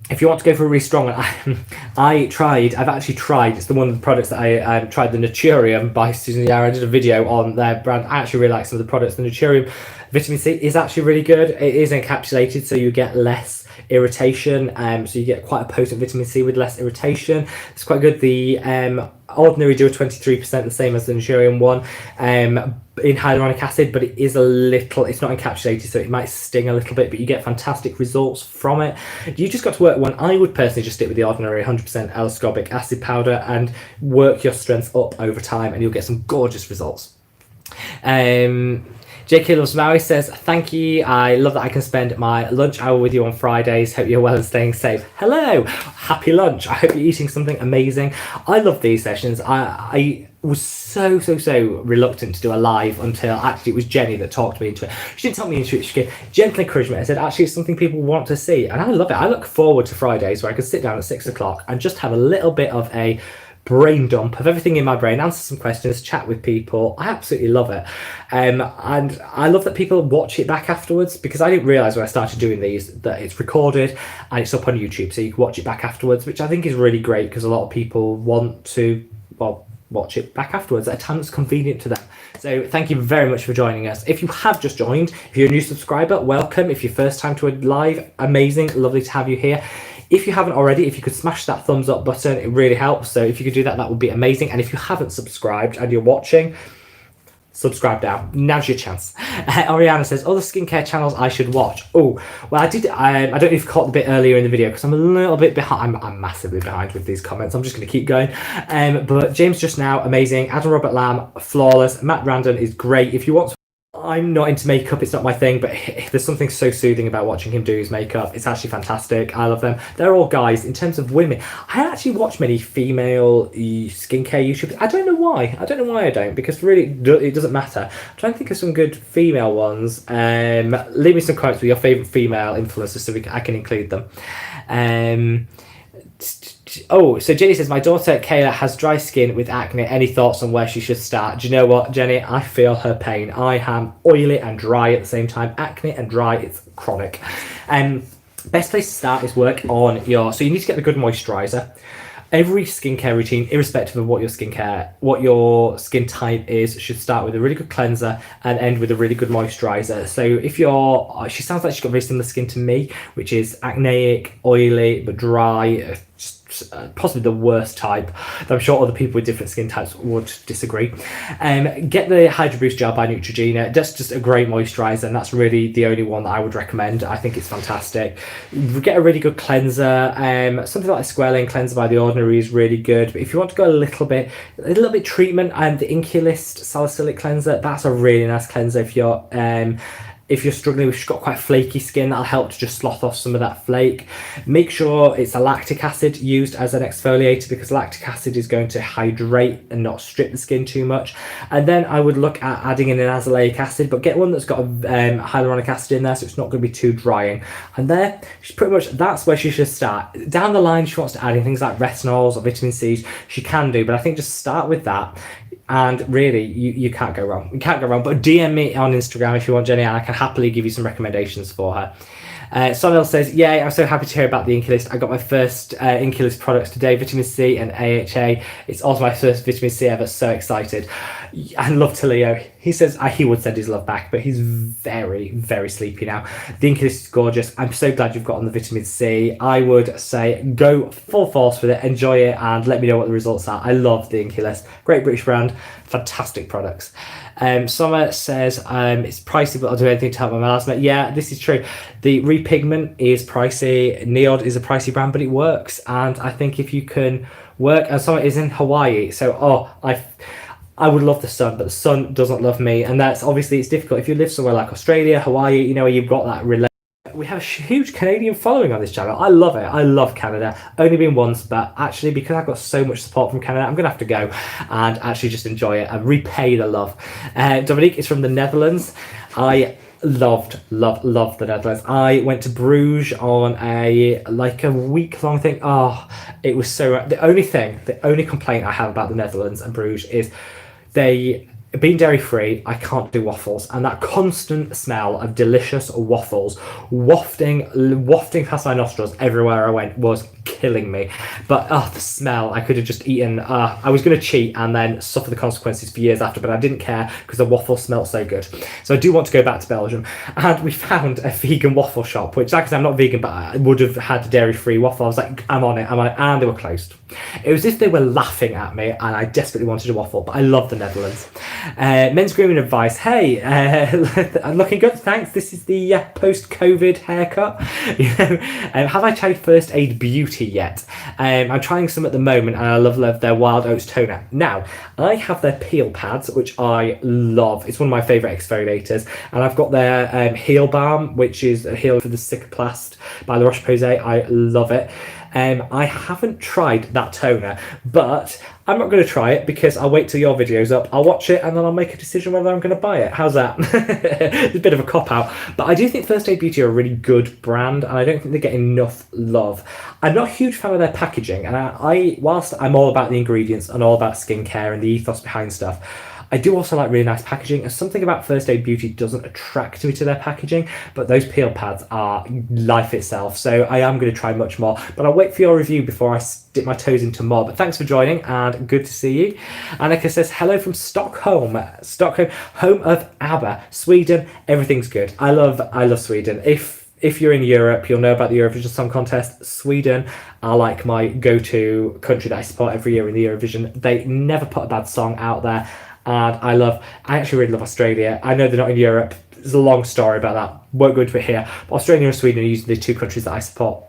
If you want to go for a really strong one, I've actually tried, it's one of the products that I tried, the Naturium by Susan Yara. I did a video on their brand. I actually really like some of the products. The Naturium vitamin C is actually really good. It is encapsulated, so you get less irritation, so you get quite a potent vitamin C with less irritation. It's quite good. The ordinary do a 23%, the same as the Nigerian one, in hyaluronic acid, but it is a little, it's not encapsulated, so it might sting a little bit, but you get fantastic results from it. You just got to work one. I would personally just stick with the ordinary 100% L-ascorbic acid powder and work your strength up over time, and you'll get some gorgeous results. JK Loves Maui says, thank you. I love that I can spend my lunch hour with you on Fridays. Hope you're well and staying safe. Hello. Happy lunch. I hope you're eating something amazing. I love these sessions. I was so reluctant to do a live until actually it was Jenny that talked me into it. She didn't talk me into it. She gave gentle encouragement and said, actually, it's something people want to see. And I love it. I look forward to Fridays where I can sit down at 6 o'clock and just have a little bit of a brain dump of everything in my brain, answer some questions, chat with people. I absolutely love it. And I love that people watch it back afterwards, because I didn't realise when I started doing these that it's recorded and it's up on YouTube, so you can watch it back afterwards, which I think is really great, because a lot of people want to, well, watch it back afterwards at a time that's convenient to them. So thank you very much for joining us. If you have just joined, if you're a new subscriber, welcome. If you're first time to a live, amazing, lovely to have you here. If you haven't already, if you could smash that thumbs up button, it really helps. So if you could do that, that would be amazing. And if you haven't subscribed and you're watching, subscribe now. Now's your chance. Oriana says, other skincare channels I should watch. Oh, well, I did. I don't know if you caught the bit earlier in the video, because I'm a little bit behind. I'm massively behind with these comments. I'm just going to keep going. But James Just Now, amazing. Adam Robert Lamb, flawless. Matt Brandon is great. If you want to, I'm not into makeup, it's not my thing, but there's something so soothing about watching him do his makeup. It's actually fantastic. I love them. They're all guys. In terms of women, I don't actually watch many female skincare YouTubers. I don't know why. I don't, because really it doesn't matter. I'm trying to think of some good female ones. Leave me some comments with your favourite female influencers so I can include them. Oh, so Jenny says, my daughter Kayla has dry skin with acne. Any thoughts on where she should start? Do you know what, Jenny? I feel her pain. I am oily and dry at the same time. Acne and dry, it's chronic. Best place to start is work on your... So you need to get the good moisturiser. Every skincare routine, irrespective of what your skin type is, should start with a really good cleanser and end with a really good moisturiser. So if you're... She sounds like she's got very similar skin to me, which is acneic, oily, but dry, possibly the worst type. I'm sure other people with different skin types would disagree. Get the Hydro Boost Gel by Neutrogena. That's just a great moisturiser, and that's really the only one that I would recommend. I think it's fantastic. Get a really good cleanser. Something like a Square Lane cleanser by The Ordinary is really good. But if you want to go a little bit treatment, the Enki Salicylic cleanser, that's a really nice cleanser. If you're struggling with, she's got quite flaky skin, that'll help to just slough off some of that flake. Make sure it's a lactic acid used as an exfoliator, because lactic acid is going to hydrate and not strip the skin too much. And then I would look at adding in an azelaic acid, but get one that's got a hyaluronic acid in there, so it's not going to be too drying. And there, she's pretty much, that's where she should start. Down the line, she wants to add in things like retinols or vitamin C, she can do, but I think just start with that. And really, you can't go wrong. You can't go wrong. But DM me on Instagram if you want, Jenny, and I can happily give you some recommendations for her. Sonil says, yay, I'm so happy to hear about the Enki List. I got my first Enki List products today, vitamin C and AHA. It's also my first vitamin C ever, so excited. And love to Leo. He says he would send his love back, but he's very sleepy now. The Enki List is gorgeous. I'm so glad you've gotten the vitamin C. I would say go full force with it, enjoy it, and let me know what the results are. I love the Enki List. Great British brand, fantastic products. Summer says it's pricey, but I'll do anything to help my melasma. Yeah, this is true. The Repigment is pricey. Neod is a pricey brand, but it works. And I think if you can work, and Summer is in Hawaii, so I would love the sun, but the sun doesn't love me, and that's obviously it's difficult if you live somewhere like Australia, Hawaii, you know, where you've got that relation. We have a huge Canadian following on this channel. I love it. I love Canada. Only been once, but actually because I've got so much support from Canada, I'm going to have to go and actually just enjoy it and repay the love. Dominique is from the Netherlands. I loved the Netherlands. I went to Bruges on a week-long thing. Oh, it was so... The only complaint I have about the Netherlands and Bruges is being dairy-free, I can't do waffles, and that constant smell of delicious waffles wafting past my nostrils everywhere I went was killing me. But the smell, I could have just eaten. I was going to cheat and then suffer the consequences for years after, but I didn't care because the waffle smelled so good. So I do want to go back to Belgium, and we found a vegan waffle shop, which, like I said, I'm not vegan, but I would have had dairy-free waffle. I was like, I'm on it, and they were closed. It was as if they were laughing at me, and I desperately wanted a waffle, but I love the Netherlands. Men's grooming advice. Hey, I'm looking good, thanks. This is the post-COVID haircut. Have I tried First Aid Beauty yet? I'm trying some at the moment, and I love their Wild Oats toner. Now, I have their peel pads, which I love. It's one of my favourite exfoliators, and I've got their Heal Balm, which is a heal for the Cicaplast by La Roche-Posay. I love it. I haven't tried that toner, but I'm not going to try it because I'll wait till your video's up. I'll watch it and then I'll make a decision whether I'm going to buy it. How's that? It's a bit of a cop-out. But I do think First Aid Beauty are a really good brand, and I don't think they get enough love. I'm not a huge fan of their packaging, and whilst I'm all about the ingredients and all about skincare and the ethos behind stuff, I do also like really nice packaging, and something about First Aid Beauty doesn't attract me to their packaging, but those peel pads are life itself, so I am going to try much more, but I'll wait for your review before I dip my toes into more. But thanks for joining, and good to see you. Annika says, hello from Stockholm, home of ABBA, Sweden. Everything's good. I love Sweden. If you're in Europe, you'll know about the Eurovision Song Contest. Sweden are like my go-to country that I support every year in the Eurovision. They never put a bad song out there. And I actually really love Australia. I know they're not in Europe. There's a long story about that. Won't go into it here. But Australia and Sweden are usually the two countries that I support.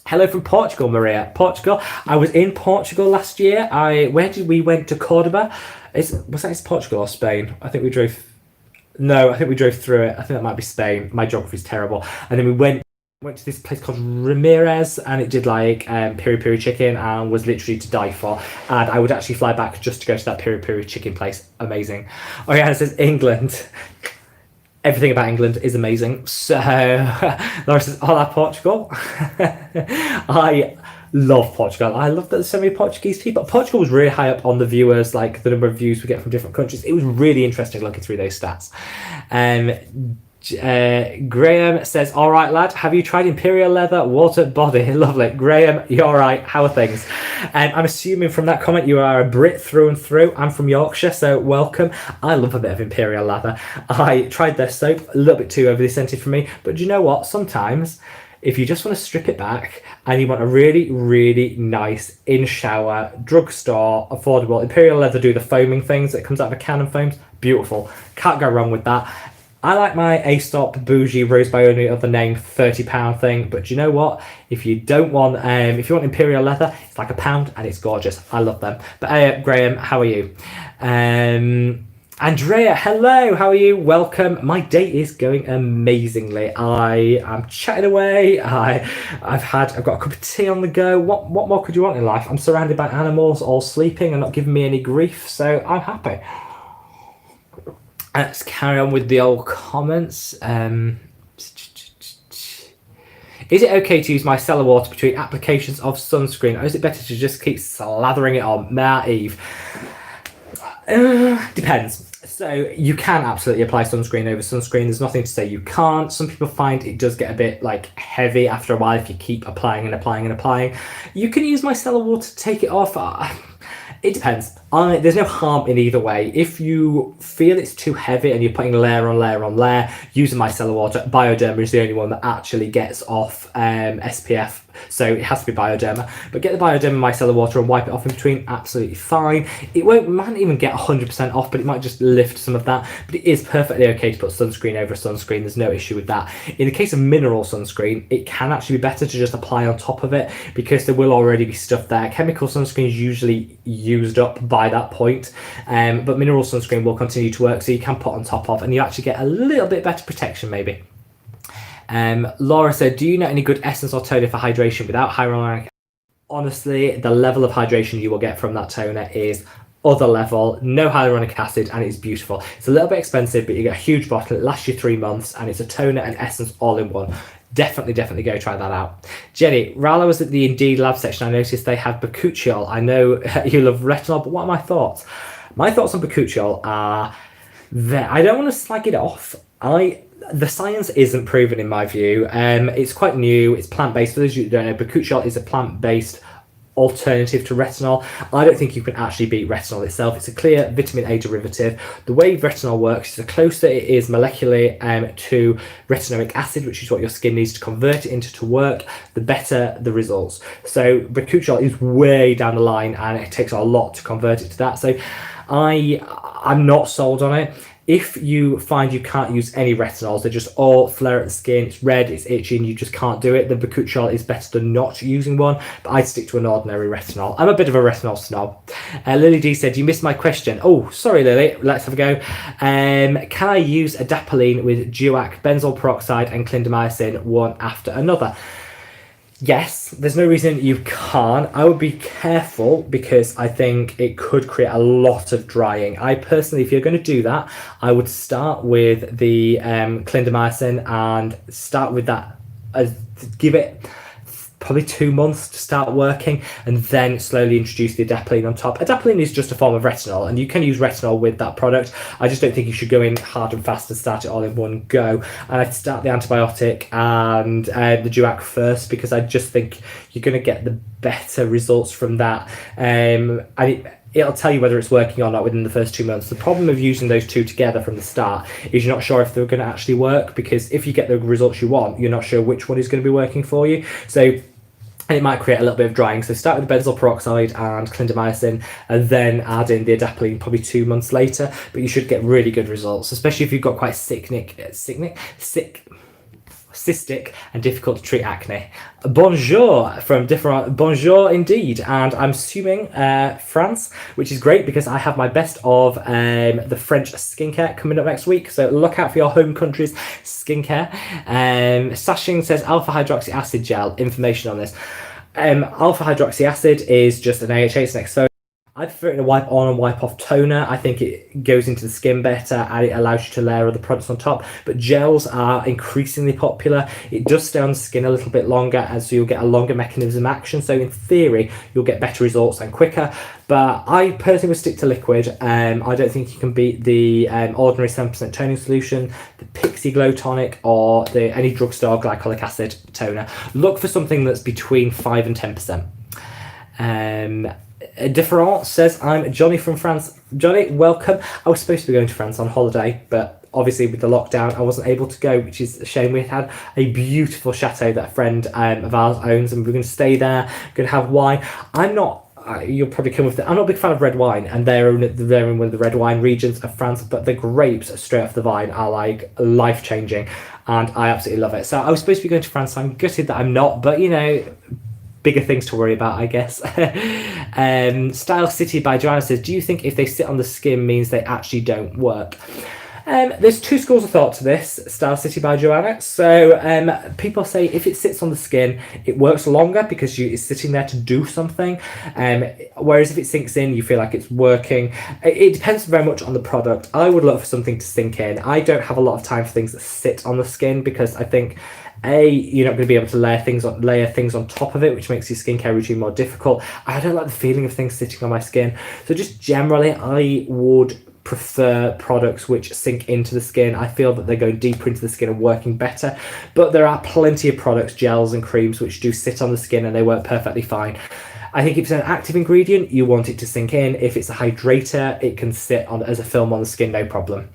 Hello from Portugal, Maria. Portugal. I was in Portugal last year. We went to Cordoba. Was that Portugal or Spain? I think we drove through it. I think that might be Spain. My geography's terrible. And then we went to this place called Ramirez, and it did like piri piri chicken and was literally to die for, and I would actually fly back just to go to that piri piri chicken place. Amazing. Oh yeah, it says England. Everything about England is amazing. So Laura says, hola Portugal. I love Portugal. I love that there's so many Portuguese people. Portugal was really high up on the viewers, like the number of views we get from different countries. It was really interesting looking through those stats. Graham says, all right lad, have you tried Imperial Leather Water Body? Lovely. Graham, you're all right. How are things? I'm assuming from that comment you are a Brit through and through. I'm from Yorkshire, so welcome. I love a bit of Imperial Leather. I tried their soap, a little bit too overly scented for me, but do you know what? Sometimes if you just want to strip it back and you want a really, really nice in-shower, drugstore, affordable, Imperial Leather do the foaming things that comes out of a can and foams. Beautiful. Can't go wrong with that. I like my A-Stop bougie Rose by only other name £30 thing, but do you know what? If you want Imperial Leather, it's like £1 and it's gorgeous. I love them. But Graham, how are you? Andrea, hello, how are you? Welcome. My day is going amazingly. I am chatting away. I've got a cup of tea on the go. What more could you want in life? I'm surrounded by animals all sleeping and not giving me any grief, so I'm happy. Let's carry on with the old comments. Is it okay to use micellar water between applications of sunscreen, or is it better to just keep slathering it on? Eve. Depends. So you can absolutely apply sunscreen over sunscreen. There's nothing to say you can't. Some people find it does get a bit like heavy after a while if you keep applying and applying and applying. You can use micellar water to take it off. It depends. There's no harm in either way. If you feel it's too heavy and you're putting layer on layer on layer, use a micellar water. Bioderma is the only one that actually gets off SPF, so it has to be Bioderma. But get the Bioderma micellar water and wipe it off in between, absolutely fine. It might even get 100% off, but it might just lift some of that. But it is perfectly okay to put sunscreen over sunscreen. There's no issue with that. In the case of mineral sunscreen, it can actually be better to just apply on top of it because there will already be stuff there. Chemical sunscreen is usually used up by that point, but mineral sunscreen will continue to work, so you can put on top of and you actually get a little bit better protection maybe. Laura said, do you know any good essence or toner for hydration without hyaluronic acid? Honestly, the level of hydration you will get from that toner is other level, no hyaluronic acid, and it's beautiful. It's a little bit expensive, but you get a huge bottle. It lasts you 3 months, and it's a toner and essence all in one. Definitely go try that out. Jenny, while I was at the Indeed lab section, I noticed they have bakuchiol. I know you love retinol, but what are my thoughts? My thoughts on bakuchiol are that I don't want to slag it off. I the science isn't proven in my view. It's quite new. It's plant-based. For those of you who don't know, bakuchiol is a plant-based alternative to retinol. I don't think you can actually beat retinol itself. It's a clear vitamin A derivative. The way retinol works is the closer it is molecularly to retinoic acid, which is what your skin needs to convert it into to work, the better the results. So bakuchiol is way down the line, and it takes a lot to convert it to that. So I'm not sold on it. If you find you can't use any retinols, they just all flare at the skin, it's red, it's itchy, and you just can't do it, then bakuchiol is better than not using one, but I'd stick to an ordinary retinol. I'm a bit of a retinol snob. Lily D said, you missed my question. Oh, sorry, Lily, let's have a go. Can I use adapalene with duac, benzoyl peroxide, and clindamycin one after another? Yes, there's no reason you can't. I would be careful because I think it could create a lot of drying. I personally, if you're going to do that, I would start with the clindamycin and start with that. Give it probably 2 months to start working, and then slowly introduce the adapalene on top. Adapalene is just a form of retinol, and you can use retinol with that product. I just don't think you should go in hard and fast and start it all in one go. And I'd start the antibiotic and the duac first, because I just think you're going to get the better results from that. And it'll tell you whether it's working or not within the first 2 months. The problem of using those two together from the start is you're not sure if they're going to actually work, because if you get the results you want, you're not sure which one is going to be working for you. And it might create a little bit of drying. So start with benzoyl peroxide and clindamycin, and then add in the adapalene probably 2 months later. But you should get really good results, especially if you've got quite cystic and difficult to treat acne. Bonjour from different. Bonjour indeed, and I'm assuming France, which is great because I have my best of the French skincare coming up next week. So look out for your home country's skincare. Sashing says alpha hydroxy acid gel. Information on this. Alpha hydroxy acid is just an AHA, it's an exfoliant. I prefer it in a wipe on and wipe off toner. I think it goes into the skin better and it allows you to layer other products on top. But gels are increasingly popular. It does stay on the skin a little bit longer, and so you'll get a longer mechanism of action. So in theory, you'll get better results and quicker. But I personally would stick to liquid. I don't think you can beat the ordinary 7% toning solution, the Pixie Glow Tonic, or any drugstore glycolic acid toner. Look for something that's between 5 and 10%. Different says, I'm Johnny from France. Johnny, welcome. I was supposed to be going to France on holiday, but obviously with the lockdown I wasn't able to go, which is a shame. We had a beautiful chateau that a friend of ours owns, and we're going to stay there, going to have wine. You'll probably come with it. I'm not a big fan of red wine, and they're in one of the red wine regions of France, but the grapes straight off the vine are like life-changing, and I absolutely love it. So I was supposed to be going to France, so I'm gutted that I'm not, but you know, bigger things to worry about, I guess. Style City by Joanna says, do you think if they sit on the skin means they actually don't work? There's two schools of thought to this, Style City by Joanna. So people say if it sits on the skin, it works longer because it's sitting there to do something. Whereas if it sinks in, you feel like it's working. It depends very much on the product. I would look for something to sink in. I don't have a lot of time for things that sit on the skin, because I think you're not going to be able to layer things on top of it, which makes your skincare routine more difficult. I don't like the feeling of things sitting on my skin. So just generally, I would prefer products which sink into the skin. I feel that they're going deeper into the skin and working better. But there are plenty of products, gels and creams, which do sit on the skin and they work perfectly fine. I think if it's an active ingredient, you want it to sink in. If it's a hydrator, it can sit on as a film on the skin, no problem.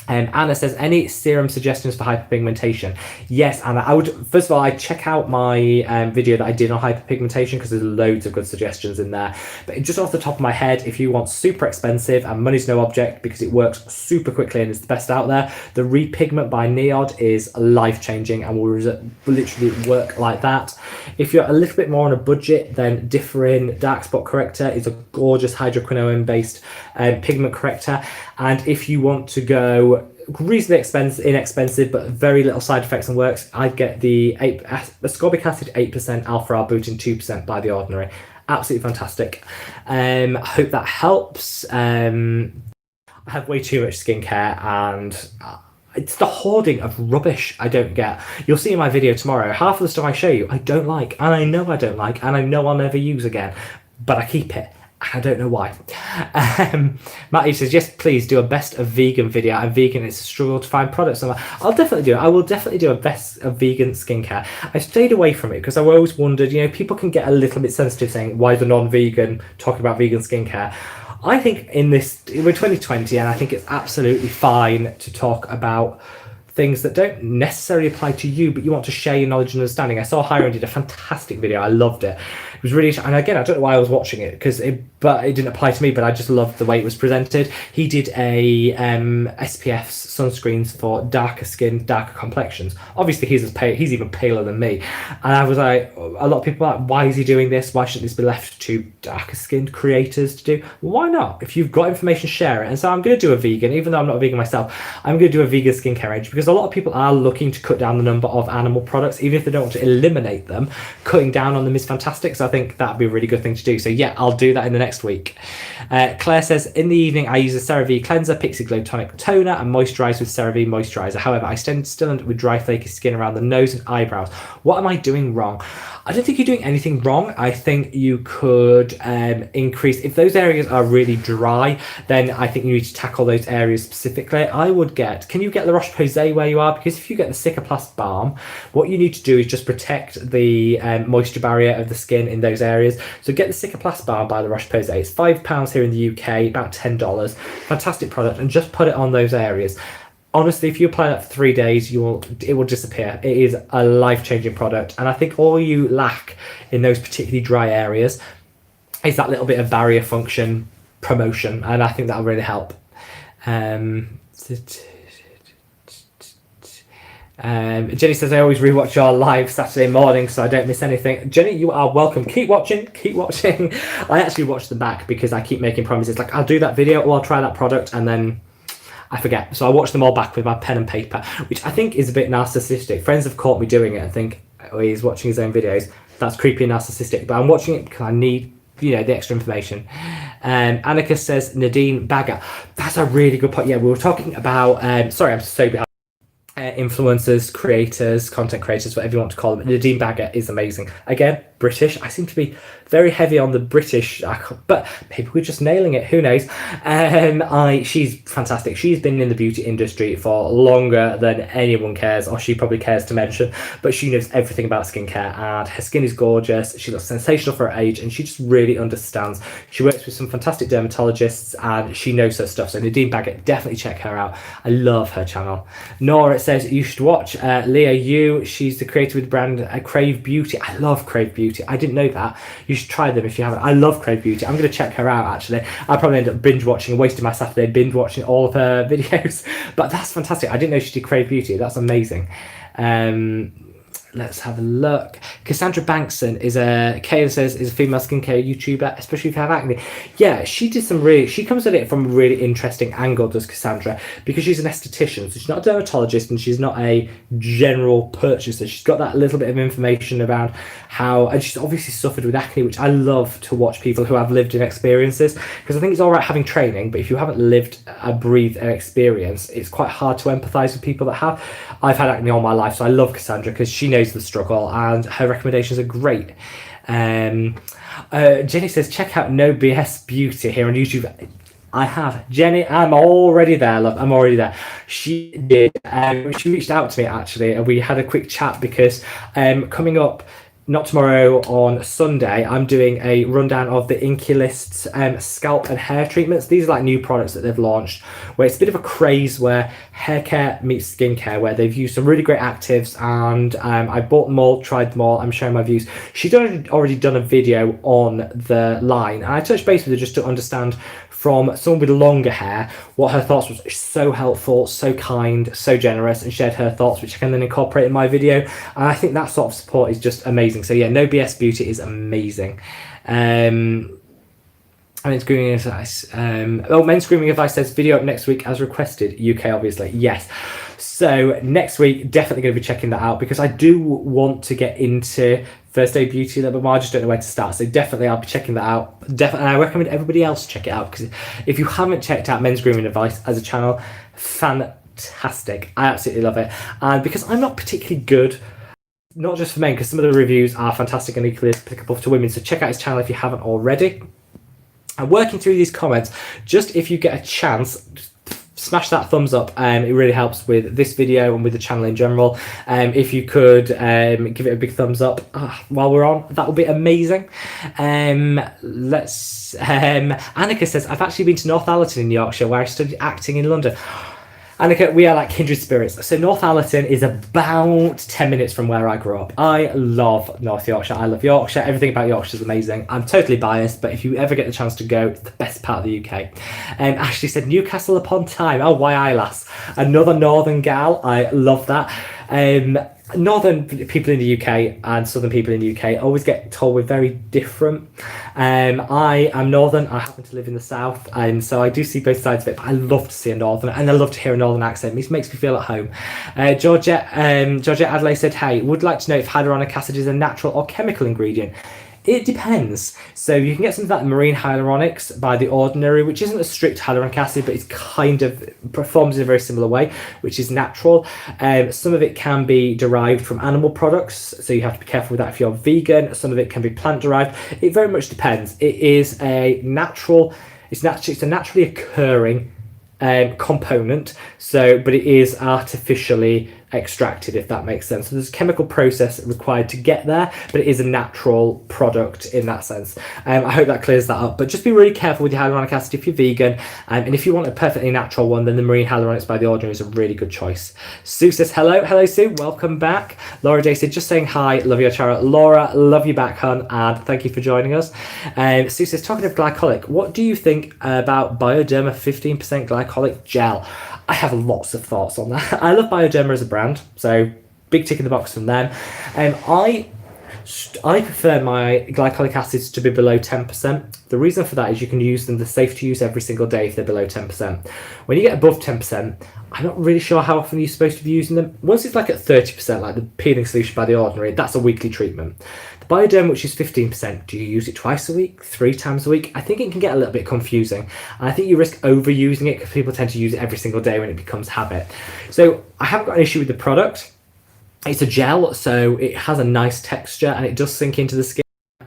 Anna says, any serum suggestions for hyperpigmentation? Yes, Anna, I would, first of all, I'd check out my video that I did on hyperpigmentation, because there's loads of good suggestions in there. But just off the top of my head, if you want super expensive and money's no object because it works super quickly and it's the best out there, the Repigment by Neod is life-changing and will literally work like that. If you're a little bit more on a budget, then Differin Dark Spot Corrector is a gorgeous hydroquinone-based pigment corrector. And if you want to go reasonably inexpensive but very little side effects and works, I'd get the ascorbic acid 8%, alpha arbutin 2% by The Ordinary. Absolutely fantastic. I hope that helps. I have way too much skincare, and it's the hoarding of rubbish I don't get. You'll see in my video tomorrow, half of the stuff I show you I don't like, and I know I don't like, and I know I'll never use again, but I keep it. I don't know why. Matty says, yes, please do a best of vegan video. I'm vegan. It's a struggle to find products. I'll definitely do it. I will definitely do a best of vegan skincare. I stayed away from it because I always wondered, people can get a little bit sensitive saying, why the non-vegan talking about vegan skincare? I think we're 2020, and I think it's absolutely fine to talk about things that don't necessarily apply to you, but you want to share your knowledge and understanding. I saw Hiram did a fantastic video. I loved it. It was really, and again, I don't know why I was watching it but it didn't apply to me, but I just loved the way it was presented. He did a SPFs sunscreens for darker skin, darker complexions. Obviously, he's even paler than me. And I was like, a lot of people are like, why is he doing this? Why shouldn't this be left to darker skinned creators to do? Why not? If you've got information, share it. And so I'm going to do a vegan, even though I'm not a vegan myself, I'm going to do a vegan skincare range because a lot of people are looking to cut down the number of animal products, even if they don't want to eliminate them. Cutting down on them is fantastic. So I think that'd be a really good thing to do. So yeah, I'll do that in the next week. Claire says, in the evening, I use a CeraVe cleanser, Pixie Glow tonic toner, and moisturize with CeraVe moisturizer. However, I still end up with dry, flaky skin around the nose and eyebrows. What am I doing wrong? I don't think you're doing anything wrong. I think you could increase, if those areas are really dry, then I think you need to tackle those areas specifically. Can you get La Roche-Posay where you are? Because if you get the Cicaplast Balm, what you need to do is just protect the moisture barrier of the skin in those areas. So get the Cicaplast Balm by La Roche-Posay. It's £5 here in the UK, about $10. Fantastic product, and just put it on those areas. Honestly, if you apply that for 3 days, it will disappear. It is a life-changing product. And I think all you lack in those particularly dry areas is that little bit of barrier function promotion. And I think that'll really help. Jenny says, I always rewatch your live Saturday morning, so I don't miss anything. Jenny, you are welcome. Keep watching. I actually watch them back because I keep making promises. Like, I'll do that video or I'll try that product, and then I forget. So I watch them all back with my pen and paper, which I think is a bit narcissistic. Friends have caught me doing it and think, oh, he's watching his own videos. That's creepy and narcissistic. But I'm watching it because I need, the extra information. Annika says, Nadine Bagger. That's a really good point. Yeah, we were talking about, sorry, I'm so behind. Influencers, creators, content creators, whatever you want to call them. Nadine Bagger is amazing. Again, British. I seem to be very heavy on the British, but maybe we're just nailing it. Who knows? She's fantastic. She's been in the beauty industry for longer than anyone cares, or she probably cares to mention, but she knows everything about skincare, and her skin is gorgeous. She looks sensational for her age, and she just really understands. She works with some fantastic dermatologists, and she knows her stuff. So Nadine Baggett, definitely check her out. I love her channel. Nora says you should watch Leah Yu. She's the creator with the brand Crave Beauty. I love Crave Beauty. I didn't know that. You should try them if you haven't. I love Crave Beauty. I'm going to check her out, actually. I'll probably end up binge watching, wasting my Saturday binge watching all of her videos. But that's fantastic. I didn't know she did Crave Beauty. That's amazing. Let's have a look. Cassandra Bankson is a female skincare YouTuber, especially if you have acne. Yeah, she comes at it from a really interesting angle, does Cassandra, because she's an esthetician. So she's not a dermatologist and she's not a general purchaser. She's got that little bit of information around and she's obviously suffered with acne, which I love to watch people who have lived in experiences, because I think it's all right having training, but if you haven't lived a breathed experience, it's quite hard to empathize with people that have. I've had acne all my life, so I love Cassandra because she knows the struggle and her recommendations are great. Jenny says, check out No BS Beauty here on YouTube. I have. Jenny, I'm already there, love. I'm already there. She did. She reached out to me, actually, and we had a quick chat because coming up, not tomorrow, on Sunday, I'm doing a rundown of the Enki List's scalp and hair treatments. These are like new products that they've launched, where it's a bit of a craze where hair care meets skincare, where they've used some really great actives, and I bought them all, tried them all. I'm sharing my views. She's already done a video on the line, and I touched base with her just to understand from someone with longer hair what her thoughts was. So helpful, so kind, so generous, and shared her thoughts, which I can then incorporate in my video. And I think that sort of support is just amazing. So yeah, No BS Beauty is amazing. And it's grooming advice. Men's grooming advice says video up next week as requested. UK, obviously. Yes. So next week, definitely going to be checking that out, because I do want to get into first aid beauty a little bit more. I just don't know where to start. So definitely I'll be checking that out. Definitely, I recommend everybody else check it out, because if you haven't checked out Men's Grooming Advice as a channel, fantastic. I absolutely love it. And because I'm not particularly good, not just for men, because some of the reviews are fantastic and equally applicable to women. So check out his channel if you haven't already. And working through these comments, just if you get a chance, smash that thumbs up. It really helps with this video and with the channel in general. If you could give it a big thumbs up while we're on, that would be amazing. Annika says, I've actually been to Northallerton in Yorkshire where I studied acting in London. Annika, we are like kindred spirits. So Northallerton is about 10 minutes from where I grew up. I love North Yorkshire. I love Yorkshire. Everything about Yorkshire is amazing. I'm totally biased, but if you ever get the chance to go, it's the best part of the UK. Ashley said, Newcastle upon Tyne. Oh, why I lass. Another northern gal. I love that. Northern people in the UK and southern people in the UK always get told we're very different. I am northern. I happen to live in the south, and so I do see both sides of it. But I love to see a northern, and I love to hear a northern accent. It makes me feel at home. Georgette Adelaide said, "Hey, would like to know if hyaluronic acid is a natural or chemical ingredient." It depends. So you can get something like marine hyaluronics by The Ordinary, which isn't a strict hyaluronic acid, but it's kind of performs in a very similar way, which is natural. Some of it can be derived from animal products, so you have to be careful with that if you're vegan. Some of it can be plant derived. It very much depends. It is a natural, it's a naturally occurring component, but it is artificially extracted, if that makes sense. So there's a chemical process required to get there, but it is a natural product in that sense. I hope that clears that up, but just be really careful with your hyaluronic acid if you're vegan, and if you want a perfectly natural one, then the marine hyaluronics by The Ordinary is a really good choice. Sue says hello Sue, welcome back. Laura J said, just saying hi, love your channel. Laura, love you back, hun, and thank you for joining us. Sue says, talking of glycolic, what do you think about Bioderma 15% glycolic gel? I have lots of thoughts on that. I love Bioderma as a brand, so big tick in the box from them. I prefer my glycolic acids to be below 10%. The reason for that is you can use them, they're safe to use every single day if they're below 10%. When you get above 10%, I'm not really sure how often you're supposed to be using them. Once it's like at 30%, like the peeling solution by The Ordinary, that's a weekly treatment. The Bioderm, which is 15%, do you use it twice a week, 3 times a week? I think it can get a little bit confusing. And I think you risk overusing it because people tend to use it every single day when it becomes habit. So I haven't got an issue with the product. It's a gel, so it has a nice texture and it does sink into the skin.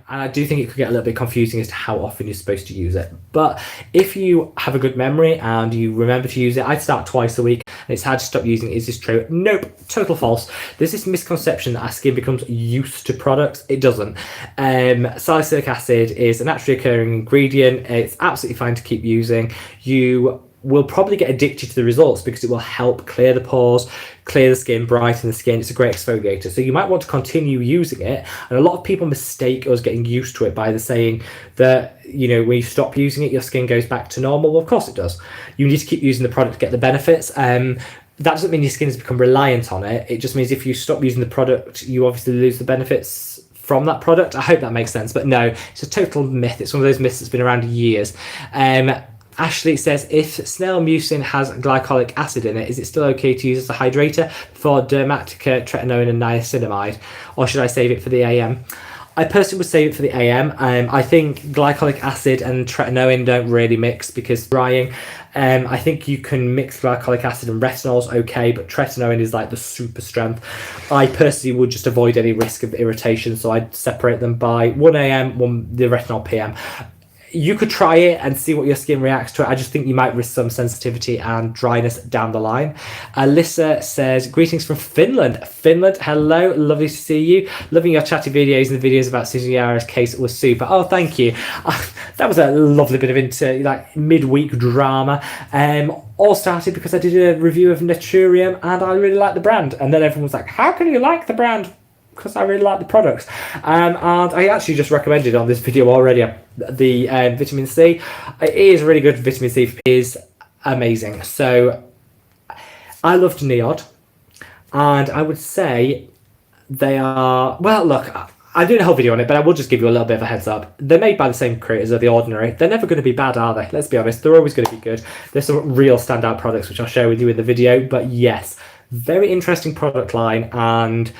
And I do think it could get a little bit confusing as to how often you're supposed to use it. But if you have a good memory and you remember to use it, I'd start twice a week. And it's hard to stop using it. Is this true? Nope, total false. There's this misconception that our skin becomes used to products. It doesn't. Salicylic acid is a naturally occurring ingredient. It's absolutely fine to keep using. You will probably get addicted to the results because it will help clear the pores, clear the skin, brighten the skin. It's a great exfoliator. So you might want to continue using it. And a lot of people mistake us getting used to it by the saying that, you know, when you stop using it, your skin goes back to normal. Well, of course it does. You need to keep using the product to get the benefits. That doesn't mean your skin has become reliant on it. It just means if you stop using the product, you obviously lose the benefits from that product. I hope that makes sense. But no, it's a total myth. It's one of those myths that's been around years. Ashley says, if snail mucin has glycolic acid in it, is it still okay to use as a hydrator for Dermatica, tretinoin and niacinamide? Or should I save it for the AM? I personally would save it for the AM. I think glycolic acid and tretinoin don't really mix because drying. I think you can mix glycolic acid and retinol's okay, but tretinoin is like the super strength. I personally would just avoid any risk of irritation, so I'd separate them by 1 AM, the retinol PM. You could try it and see what your skin reacts to it. I just think you might risk some sensitivity and dryness down the line. Alyssa says, greetings from Finland. Finland, hello, lovely to see you. Loving your chatty videos, and the videos about Susan Yara's case was super. Oh, thank you. That was a lovely bit of midweek drama. All started because I did a review of Naturium and I really liked the brand. And then everyone was like, how can you like the brand? Because I really like the products. And I actually just recommended on this video already the vitamin C. It is really good. Vitamin C is amazing. So I loved Neod, and I would say they are, well, look, I'm doing a whole video on it, but I will just give you a little bit of a heads up. They're made by the same creators of The Ordinary. They're never going to be bad, are they? Let's be honest. They're always going to be good. There's some real standout products, which I'll share with you in the video. But yes, very interesting product line, and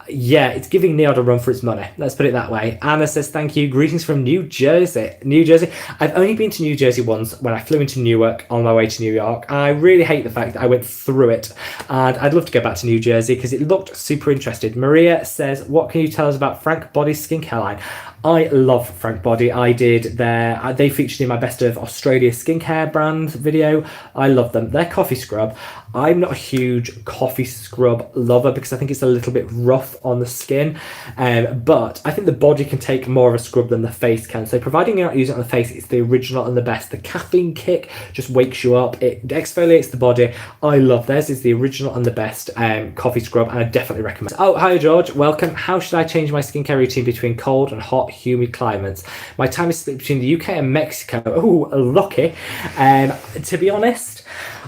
yeah, it's giving Neod a run for its money. Let's put it that way. Anna says, thank you. Greetings from New Jersey. New Jersey. I've only been to New Jersey once when I flew into Newark on my way to New York. I really hate the fact that I went through it. And I'd love to go back to New Jersey because it looked super interesting. Maria says, what can you tell us about Frank Body's skincare line? I love Frank Body. They featured in my Best of Australia skincare brand video. I love them. Their coffee scrub. I'm not a huge coffee scrub lover because I think it's a little bit rough on the skin, but I think the body can take more of a scrub than the face can. So providing you're not using it on the face, it's the original and the best. The caffeine kick just wakes you up. It exfoliates the body. I love theirs. It's the original and the best coffee scrub, and I definitely recommend it. Oh, hi George, welcome. How should I change my skincare routine between cold and hot, humid climates? My time is split between the UK and Mexico. Oh, lucky. To be honest,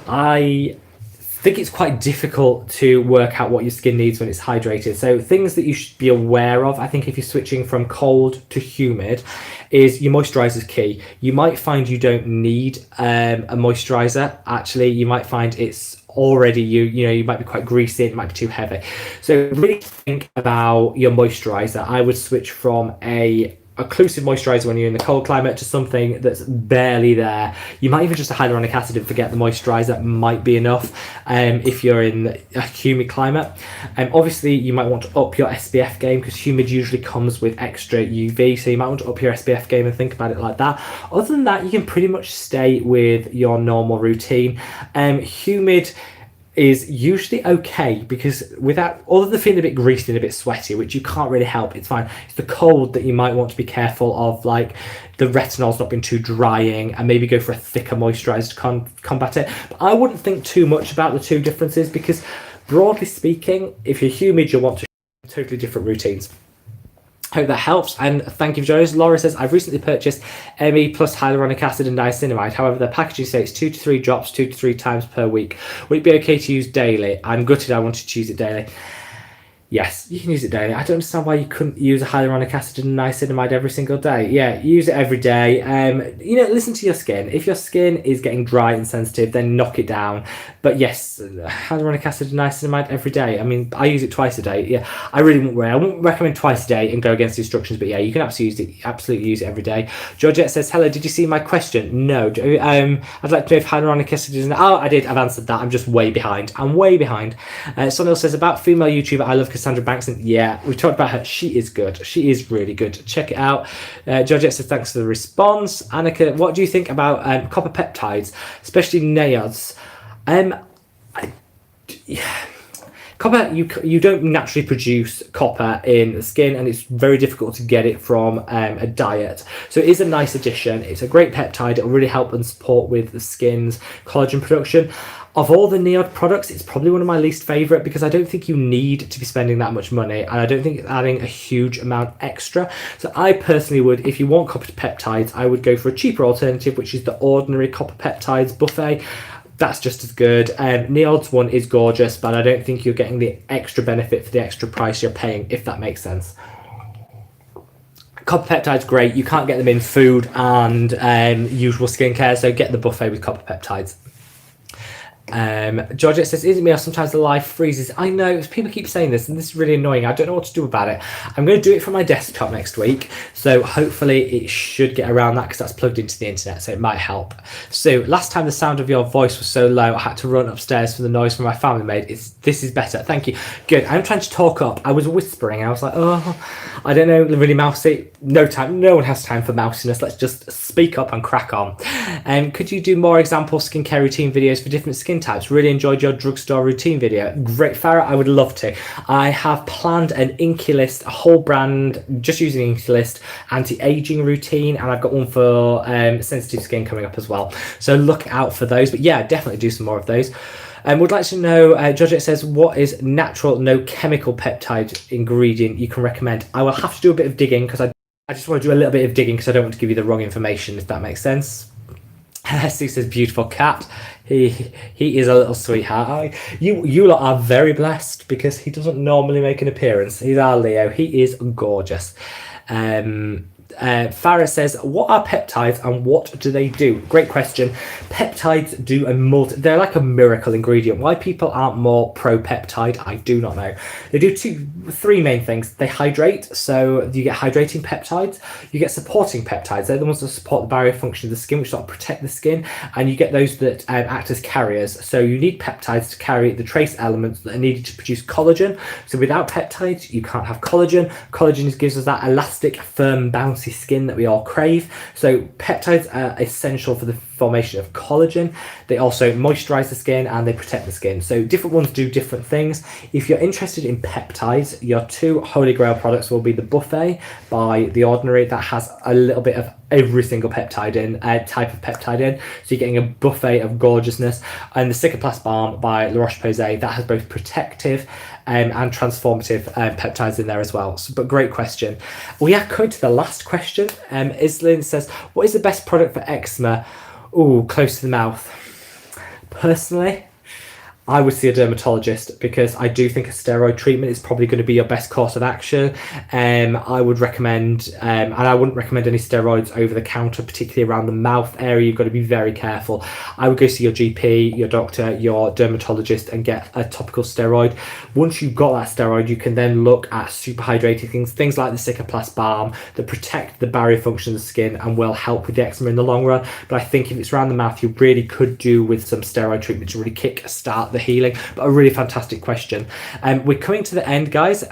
I think it's quite difficult to work out what your skin needs when it's hydrated. So things that you should be aware of, I think if you're switching from cold to humid, is your moisturizer is key. You might find you don't need a moisturizer. Actually, you might find it's already you might be quite greasy, it might be too heavy. So really think about your moisturizer. I would switch from a occlusive moisturizer when you're in the cold climate to something that's barely there. You might even just a hyaluronic acid and forget the moisturizer might be enough if you're in a humid climate. Obviously you might want to up your SPF game because humid usually comes with extra UV, so you might want to up your SPF game and think about it like that. Other than that, you can pretty much stay with your normal routine. Humid is usually okay because other than feeling a bit greasy and a bit sweaty, which you can't really help, it's fine. It's the cold that you might want to be careful of, like the retinol's not being too drying, and maybe go for a thicker moisturizer to combat it. But I wouldn't think too much about the two differences because broadly speaking, if you're humid, you'll want to totally different routines. Hope that helps, and thank you for joining us. Laura says, I've recently purchased ME plus hyaluronic acid and niacinamide. However, the packaging states 2 to 3 drops 2 to 3 times per week. Would it be okay to use daily? I'm gutted I wanted to use it daily. Yes, you can use it daily. I don't understand why you couldn't use a hyaluronic acid and niacinamide every single day. Yeah, use it every day. Listen to your skin. If your skin is getting dry and sensitive, then knock it down. But yes, hyaluronic acid and niacinamide every day. I mean, I use it twice a day. Yeah, I really wouldn't worry. I wouldn't recommend twice a day and go against the instructions. But yeah, you can absolutely use it every day. Georgette says, hello, did you see my question? No. I'd like to know if hyaluronic acid is... Oh, I did. I've answered that. I'm just way behind. I'm way behind. Sonil says, about female YouTuber, I love Cassandra Bankson. Yeah, we talked about her. She is good. She is really good. Check it out. Georgette says, thanks for the response. Annika, what do you think about copper peptides, especially NAODs? Copper, you don't naturally produce copper in the skin, and it's very difficult to get it from a diet. So it is a nice addition. It's a great peptide. It will really help and support with the skin's collagen production. Of all the NAOD products, it's probably one of my least favourite because I don't think you need to be spending that much money, and I don't think it's adding a huge amount extra. So I personally would, if you want copper peptides, I would go for a cheaper alternative, which is the ordinary copper peptides buffet. That's just as good. NAOD's one is gorgeous, but I don't think you're getting the extra benefit for the extra price you're paying, if that makes sense. Copper peptides, great. You can't get them in food and usual skincare, so get the buffet with copper peptides. Georgette says, is it me or sometimes the live freezes? I know, people keep saying this and this is really annoying. I don't know what to do about it. I'm going to do it from my desktop next week, so hopefully it should get around that because that's plugged into the internet, so it might help. So last time the sound of your voice was so low I had to run upstairs for the noise from my family made. This is better, thank you. Good. I'm trying to talk up. I was whispering. I was like, oh, I don't know, really mousy. No one has time for mousiness. Let's just speak up and crack on. Could you do more example skincare routine videos for different skin types? Really enjoyed your drugstore routine video. Great, Farah, I would love to. I have planned an Enki list, a whole brand, just using Enki list, anti-aging routine, and I've got one for sensitive skin coming up as well. So look out for those. But yeah, definitely do some more of those. Would like to know, Georgette says, what is natural, no chemical peptide ingredient you can recommend? I will have to do a bit of digging because I just want to do a little bit of digging because I don't want to give you the wrong information, if that makes sense. Steve says, beautiful cat. He is a little sweetheart. You lot are very blessed because he doesn't normally make an appearance. He's our Leo. He is gorgeous. Farah says, what are peptides and what do they do? Great question. Peptides do they're like a miracle ingredient. Why people aren't more pro peptide, I do not know. They do three main things. They hydrate, so you get hydrating peptides, you get supporting peptides, they're the ones that support the barrier function of the skin, which sort of protect the skin, and you get those that act as carriers. So you need peptides to carry the trace elements that are needed to produce collagen. So without peptides, you can't have collagen. Collagen gives us that elastic, firm, bouncy skin that we all crave. So peptides are essential for the formation of collagen. They also moisturize the skin and they protect the skin. So different ones do different things. If you're interested in peptides, your two holy grail products will be the Buffet by The Ordinary, that has a little bit of every single peptide in, type of peptide in, so you're getting a buffet of gorgeousness, and the Cicaplast Balm by La Roche-Posay, that has both protective and transformative peptides in there as well. So, but great question. We are going to the last question. Islin says, what is the best product for eczema? Ooh, close to the mouth. Personally, I would see a dermatologist, because I do think a steroid treatment is probably going to be your best course of action. I would recommend, and I wouldn't recommend any steroids over the counter, particularly around the mouth area. You've got to be very careful. I would go see your GP, your doctor, your dermatologist, and get a topical steroid. Once you've got that steroid, you can then look at super hydrating things like the Cicaplast Balm that protect the barrier function of the skin and will help with the eczema in the long run. But I think if it's around the mouth, you really could do with some steroid treatment to really kick start the healing. But a really fantastic question. We're coming to the end, guys.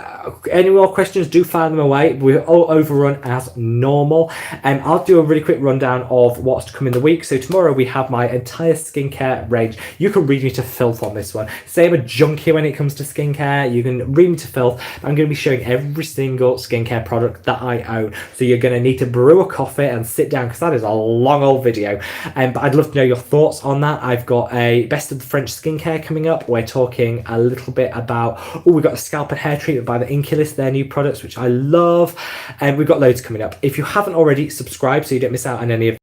Any more questions, do fire them away. We're all overrun as normal. I'll do a really quick rundown of what's to come in the week. So tomorrow we have my entire skincare range. You can read me to filth on this one. Say I'm a junkie when it comes to skincare, you can read me to filth. I'm going to be showing every single skincare product that I own. So you're going to need to brew a coffee and sit down, because that is a long old video. But I'd love to know your thoughts on that. I've got a best of the French skincare coming up. We're talking a little bit about, we've got a scalp and hair treatment by the Enki, their new products, which I love. And we've got loads coming up. If you haven't already, subscribe so you don't miss out on any of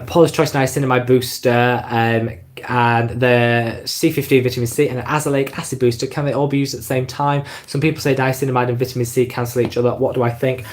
Paula's Choice Niacinamide Booster, and the C15 Vitamin C and an Azelaic Acid Booster. Can they all be used at the same time? Some people say niacinamide and vitamin C cancel each other. What do I think?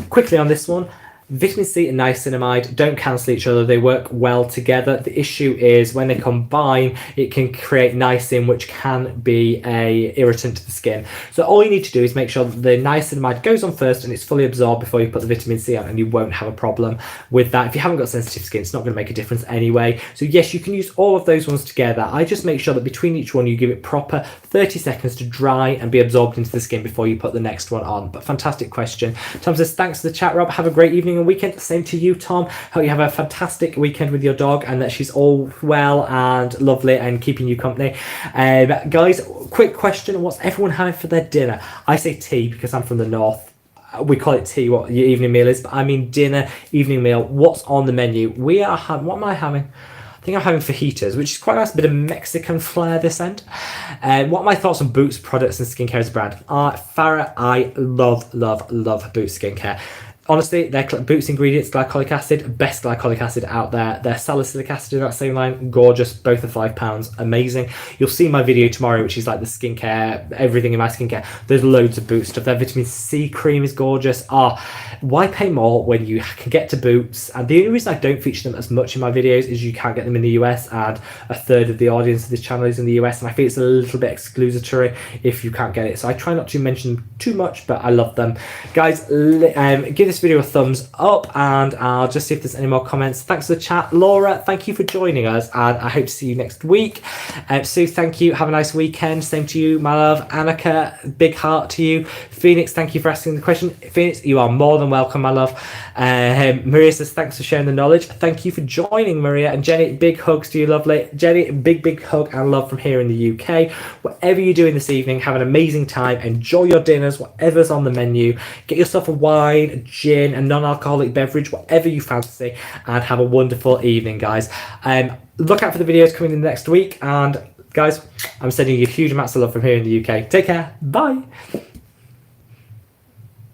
Quickly on this one, vitamin C and niacinamide don't cancel each other. They work well together. The issue is when they combine, it can create niacin, which can be a irritant to the skin. So all you need to do is make sure that the niacinamide goes on first and it's fully absorbed before you put the vitamin C on, and you won't have a problem with that. If you haven't got sensitive skin, it's not going to make a difference anyway. So yes, you can use all of those ones together. I just make sure that between each one you give it proper 30 seconds to dry and be absorbed into the skin before you put the next one on. But fantastic question. Tom says, thanks for the chat, Rob. Have a great evening and weekend. Same to you, Tom. Hope you have a fantastic weekend with your dog and that she's all well and lovely and keeping you company. Guys, quick question. What's everyone having for their dinner? I say tea because I'm from the north. We call it tea, what your evening meal is, but I mean dinner, evening meal. What's on the menu? We are having, what am I having? I think I'm having fajitas, which is quite a nice bit of Mexican flair this end. What are my thoughts on Boots products and skincare as a brand? Farah, I love Boots skincare. Honestly, their Boots ingredients, glycolic acid, best glycolic acid out there. Their salicylic acid in that same line, gorgeous, both are £5, amazing. You'll see my video tomorrow, which is like the skincare, everything in my skincare. There's loads of Boots stuff. Their vitamin C cream is gorgeous. Why pay more when you can get to Boots? And the only reason I don't feature them as much in my videos is you can't get them in the US, and a third of the audience of this channel is in the US, and I feel it's a little bit exclusatory if you can't get it. So I try not to mention them too much, but I love them. Guys, give this video a thumbs up, and I'll just see if there's any more comments. Thanks for the chat. Laura, thank you for joining us, and I hope to see you next week. Sue, thank you. Have a nice weekend. Same to you, my love. Annika, big heart to you. Phoenix, thank you for asking the question. Phoenix, you are more than welcome, my love. Maria says, thanks for sharing the knowledge. Thank you for joining, Maria. And Jenny, big hugs to you, lovely. Jenny, big hug and love from here in the UK. Whatever you're doing this evening, have an amazing time. Enjoy your dinners, whatever's on the menu. Get yourself a wine, a gin, a non-alcoholic beverage, whatever you fancy, and have a wonderful evening, guys. Look out for the videos coming in the next week, and guys, I'm sending you huge amounts of love from here in the UK. Take care. Bye.